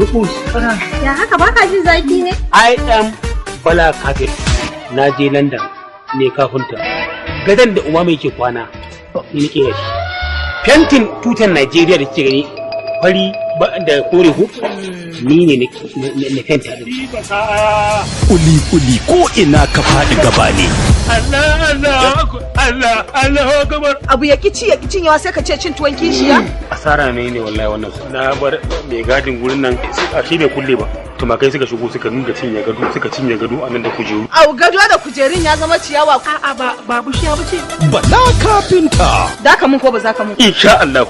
Rubus. Ya haka baka jin zafi ne? I am Bala Kafir. Na je London ne kafinta. Gadan da umama yake kwana ni nake da shi. Fentin tutan Najeriya da kike gani fari da kore ku ni ne na fenta da shi. Kuli ko ina ka faɗi gaba ne. Allah akbar. Abu ya kici yawa sai ka ce cin tuwon kishiya? Asara ne wallahi wannan. Na bar mai gadin gurin nan a shi bai kulle ba. Tumakai suka shigo suka nuna cinye gado a nan da kujeru. Au gado da kujerun ya zama ciyawa. A'a ba bushiya ba ce. Bala kafinta. Da ka mun ko ba za ka mun? Insha Allah.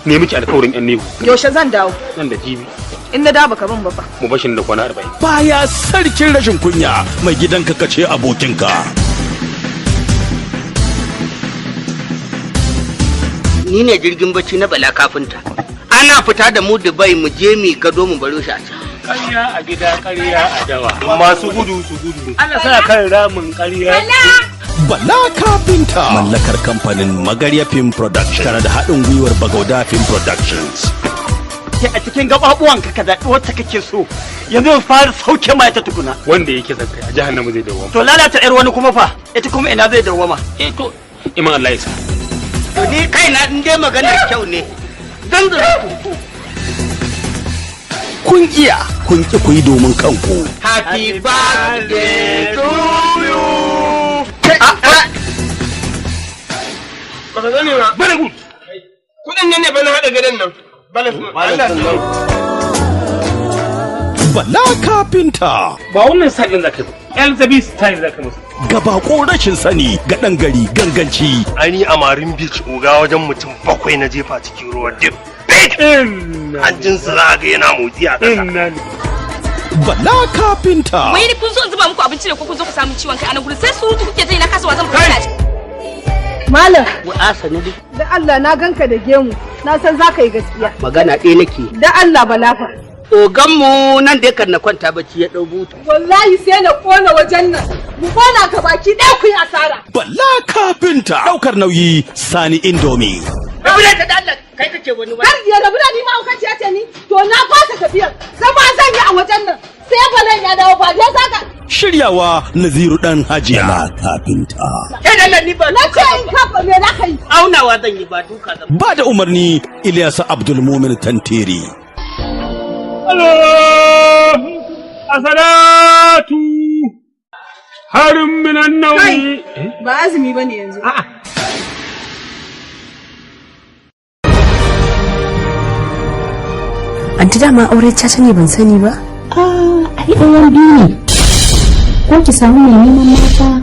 Ne miki alƙawarin yan nehu. Yaushe zan dawo? Nan da jibi. In na da baka bin ba fa. Mu bashin da kwana 40. Baya sarkin rashin kunya mai gidanka kace abokinka. Ni ne jirgin bacci na Bala kafinta. Ana fita da mu Dubai mu je mu gado mu baro shi a can. Ƙarya a gida ƙarya a dawa. Masu gudu su gudu. Allah sa kan ramin ƙarya. Bala kafinta. Mallakar kamfanin Magarya Film Production tare da haɗin gwiwar Bagauda Film Productions. A cikin gababuwanka ka zaɓi wacce kake so. Yanzu fara sauke ma ta tukuna. Wanda yake zan kai a jahannama zai dawoma. To lalata ƴar wani kuma fa. Ita kuma ina zai dawoma. To iman Allah ya sa. To ni kaina in dai maganar kyau ne. Zan zura ku. Kun iya kun ki ku yi domin kanku. Happy birthday to you. Baka gane ba. Very good. Kudin nan ne ba na haɗa gadon nan. Bala kafinta. Ba wannan sa'in zaka ba. Elizabeth style zaka musu. Gaba ko rashin sani ga ɗan gari ganganci. Ani a Marin Beach oga wajen mutum 7 na jefa cikin ruwa dip. Hanjin su za ga yana motsi a ƙasa. Bala kafinta. Wai ni kun zo zuba muku abinci ne ko kun zo ku samu ciwon kai a nan gurin sai surutu kuke ta yi na kasuwa zan fara. Malam. Wa'asa ne dai. Da Allah na ganka da gemu. Na san za ka yi gaskiya. Magana ɗaya nake. Da Allah Balafa. Oganmu nan da kan na kwanta bacci ya ɗau butu. Wallahi sai na kona wajen nan. Mu kona ka baki ɗaya ku yi asara. Bala kafinta. Ɗaukar nauyi Sani Indomie. Rabina ta da Allah kai kake wani wani. Har ya rabina ni ma aukaci ya ce ni. To na fasa tafiyar. Zama zan yi a wajen nan. Sai Balan ya dawo ba je saka. Shiryawa Naziru dan Hajiya. Bala kafinta. Kai da ni ba. Na ce in kafa me za ka yi. Aunawa zan yi ba duka zan. Ba da umarni Ilyasu Abdulmumin Tantiri. Allah asalatu harin minan nauyi. Ba azumi bane yanzu. A'a. Anti dama aure ta ne ban sani ba? Ai ɗayan biyu ne. Ko ki samu mai neman mata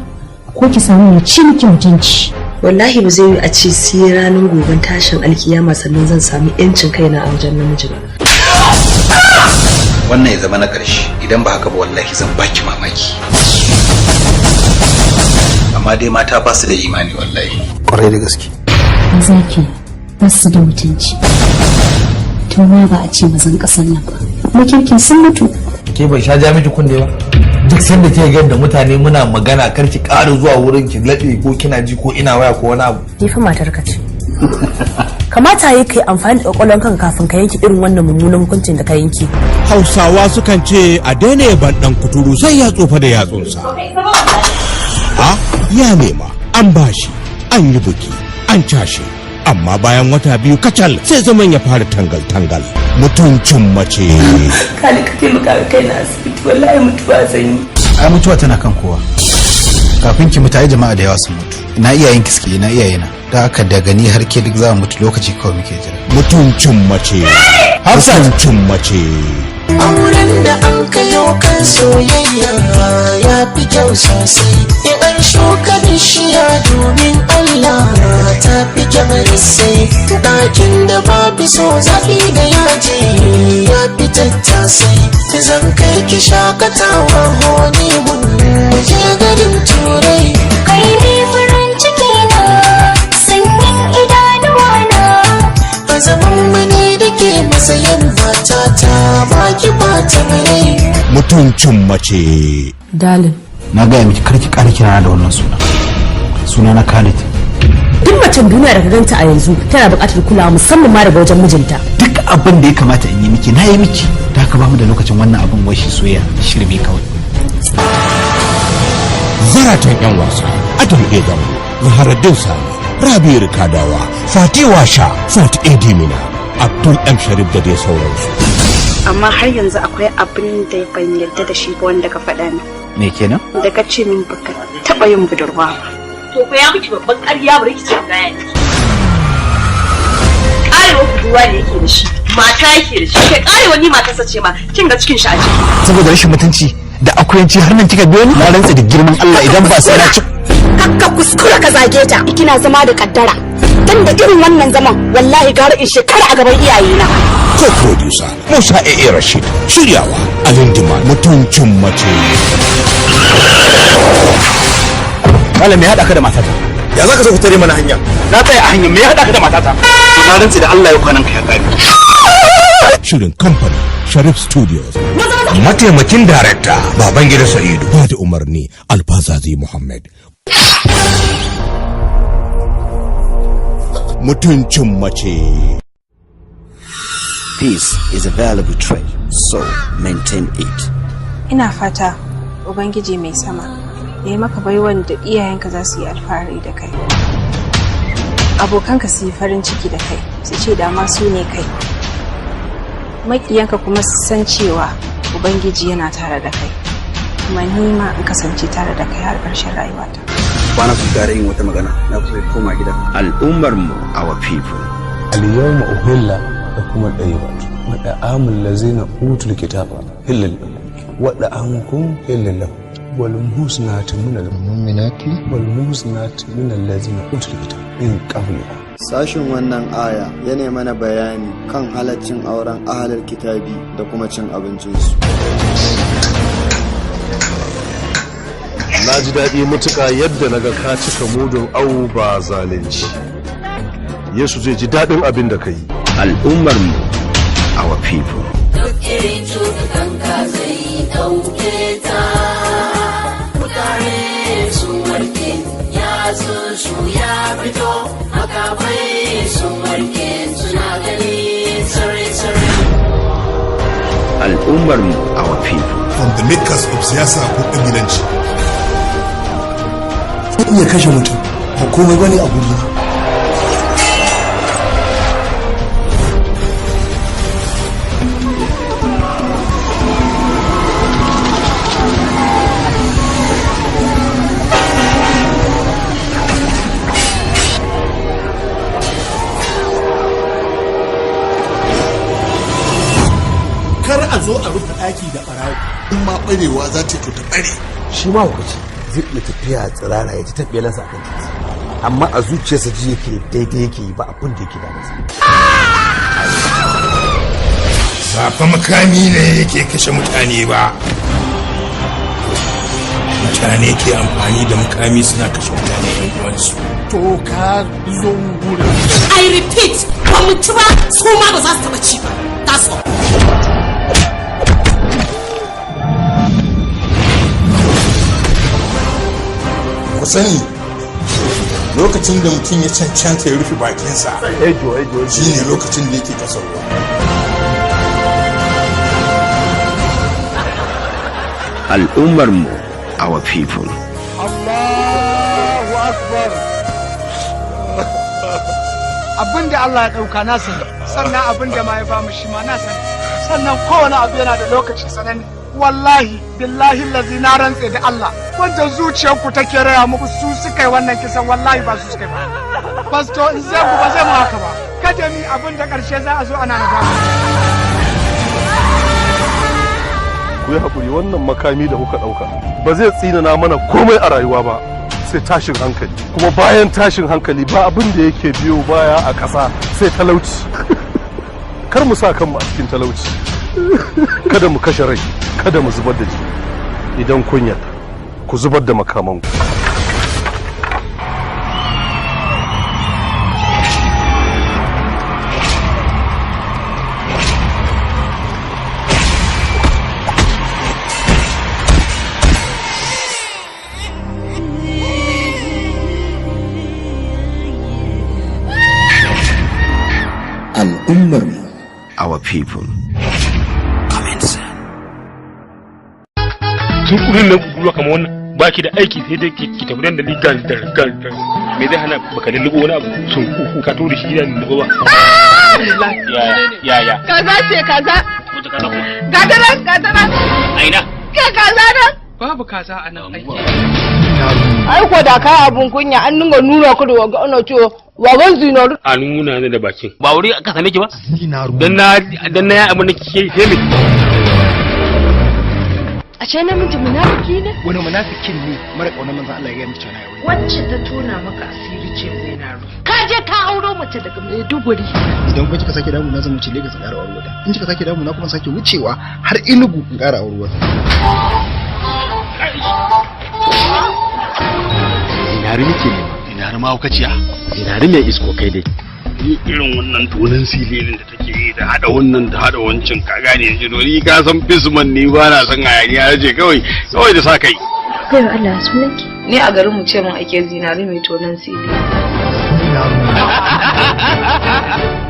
ko ki samu mai ci miki mutunci. Wallahi ba zai yi a ce sai ranar goben tashin alkiyama sannan zan samu yancin kaina a wajen namiji ba. Wannan ya zama na ƙarshe idan ba haka ba wallahi zan baki mamaki. Amma dai mata ba su da imani wallahi. Ƙwarai da gaske. Zaki ba su da mutunci. To ma ba a ce mazan ƙasar nan ba. Makirkin sun mutu. Ke bai sha ja miki kunne ba. Duk sanda ke ga da mutane muna magana kar ki ƙara zuwa wurin ki laɓe ko kina ji ko ina waya ko wani abu. Ni fa matar ka ce. Kamata yi kai amfani da kwakwalwar kan kafin ka yanke irin wannan mummunan hukuncin da ka yanke. Hausawa sukan ce a daina yaban ɗan kuturu sai ya tsofa da yatsunsa. Ya nema, an bashi, an yi buki, an cashe. Amma bayan wata biyu kacal sai zaman ya fara tangal-tangal. Mutuncin mace. Kali ka taimaka ka kai na asibiti wallahi mutuwa zan yi. Ai mutuwa tana kan kowa. Kafin ki mutu ai jama'a da yawa sun mutu. Ina iyayen ki suke, ina iyayena. Da haka daga ni har ke duk za mu mutu lokaci kawai muke jira. Mutuncin mace. Mutuncin mace. Auren da an kayo kan soyayya ya fi kyau sosai. Idan shuka bishiya domin Allah ta fi kyau sai. Ɗakin da babu so zafi da yaji ya fi tattasai. Zan kai ki shakatawa honi mun je garin turai. Kai ne farin ciki na sanyin idanuwa na. A zaman mani da ke matsayin matata baki bata mai. Mutuncin mace. Dalin. Na gaya miki karki ƙara kirana da wannan suna. Suna na Khalid. duk macen duniya da ka ganta a yanzu tana buƙatar kulawa musamman ma daga wajen mijinta. Duk abin da ya kamata in yi miki na yi miki, da haka bamu da lokacin wannan abin wai shi soyayya shirme kawai. Zaratan 'yan wasa Adam Edam, Zaharaddin Sani, Rabi Rikadawa, Fati Washa, Fati Edimina, Abdul M Sharif da dai sauransu. Amma har yanzu akwai abin da ban yarda da shi ba wanda ka faɗa ni. Me kenan? Da ka ce min baka taɓa yin budurwa ba. To ko ya miki babban ƙarya ba rikici gaya ne. Ƙarewa budurwa ne yake da shi, mata yake da shi, kai ƙarewa ni matarsa ce ma, kin ga cikin shi a ciki. Saboda rashin mutunci da akuyanci har nan kika biyo ni? Na rantsa da girman Allah idan ba sai na ci. Kakka kuskura ka zage ta. Kina zama da kaddara. Dan da irin wannan zaman wallahi gara in shekara a gaban iyayena. Co-producer Musa A.A. Rashid, shiryawa Alindima, mutuncin mace. Malam me ya haɗa ka da matata? Ya za ka so ku tare mana hanya? Na tsaya a hanyar me ya haɗa ka da matata? To na rantsi da Allah ya kwanan ka ya ƙare. Shirin kamfani Sharif Studios. Mataimakin darekta Babangida Sa'idu. Ba da umarni Alfazazi Muhammad. Mutuncin mace. Peace is a valuable trait, so maintain it. Ina fata Ubangiji mai sama ya yi maka baiwan da iyayenka za su yi alfahari da kai. Abokanka su yi farin ciki da kai, su ce dama su ne kai. Maƙiyanka kuma su san cewa Ubangiji yana tare da kai. Kuma ni ma in kasance tare da kai har ƙarshen rayuwata. Ba na su gare yin wata magana, na fi koma gida. Al'ummar mu, our people. Al-yawma uhilla lakum at-tayyibat wa da'amul ladzina utul kitaba hillal wa da'amukum hillal wal muhsinatu minal mu'minati wal muhsinatu minal ladzina utul kitaba min qablikum. Sashin wannan aya yana mana bayani kan halaccin auren ahlul kitabi da kuma cin abincinsu. Na ji daɗi mutuka yadda na ga ka cika mudun au ba zalunci. Yesu zai ji daɗin abin da ka yi. Al'ummar mu, our people. Duk irin cututtukanka zai ɗauke ta. Mutane sun warke, ya su ya fito, makamai sun warke, suna gani sare-sare. Al'ummar mu, our people. From the makers of siyasa ko ƙabilanci. Zan iya kashe mutum, ba komai bane a gurina. Kar a zo a rufe ɗaki da ɓarawo, in ma ɓarewa za ta to ta ɓare. Shi ma hukaci zai iya tafiya tsirara ya ji tafiyalarsa a kan titi, amma a zuciyarsa ji yake daidai yake yi ba abin da yake da masa. Safa makami ne yake kashe mutane ba. Mutane ke amfani da makami suna kashe mutane ɗan uwansu. To ka zo wurin. I repeat, ba mu ci ba, su ma ba za su taɓa ci ba. That's all. Ku sani lokacin da mutum ya cancanta ya rufe bakinsa shi ne lokacin da yake kasar ruwa. Al'ummar mu, our people. Allahu Akbar. Abin da Allah ya ɗauka na sani, sannan abin da ma ya bamu shi ma na sani, sannan kowane abu yana da lokaci sananne. Wallahi, billahi lazi na rantse da Allah, wanda zuciyarku take raya muku su suka yi wannan kisan wallahi ba su suka yi ba. Pasto in zai ku ba zai mu haka ba, kada mi abin da ƙarshe za a zo ana nadama. Ku yi haƙuri wannan makami da kuka ɗauka ba zai tsinana mana komai a rayuwa ba sai tashin hankali, kuma bayan tashin hankali ba abin da yake biyo baya a ƙasa sai talauci. Kar mu sa kanmu a cikin talauci, kada mu kashe rai, kada mu zubar da jini. Idan kun yarda ku zubar da makamanku. al'ummar mu. Our people. Commence. Sun kurin na kuruwa kamar wannan baki da aiki sai dai ki tafi da ligan da me zai hana baka lullubo wani abu sun kuku ka to da shi da lullubo ba. Ya. Kaza ce kaza. Wata kaza kuma. Gadara. Aina. Ke kaza nan? Babu kaza a nan aiki. Ai ko da ka abun kunya an dinga nuna ku da waga ana cewa wagan zinaru. A nuna ne da bakin. Ba wuri aka same ki ba? Dan na ya abin da kike sai me. A ce namiji munafiki ne? Wani munafikin ne mara kaunar manzon Allah ya ga miki cewa yayi. Wacce ta tona maka asiri ce Zainaru. Ka je ka auro mace daga Maiduguri. Idan kuma kika sake damu na zama wuce Lagos in ƙara aure wata. In kika sake damu na kuma sake wucewa har Enugu in ƙara aure wata. Zinari nake ne. Zinari mahaukaciya. Zinari mai isko kai dai. Ni irin wannan tonin sililin da take yi da hada wannan da hada wancan ka gane ji ni ka san fisman ni ba na san hayaniya ce kawai da sa kai. Kai wa Allah sunanki. Ni a garin mu ce mun ake zinari mai tonan sili.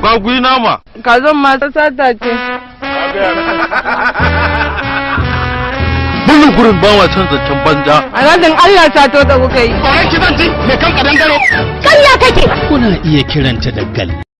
Ba gui nama. Kazan ma ta sata ce. Bullun gurin ba wa can zancen banza. Alhajin Allah ta to da kuka yi. Ba ki zan ji me kan kadan gare. Kalla kake. Kuna iya kiranta da gal.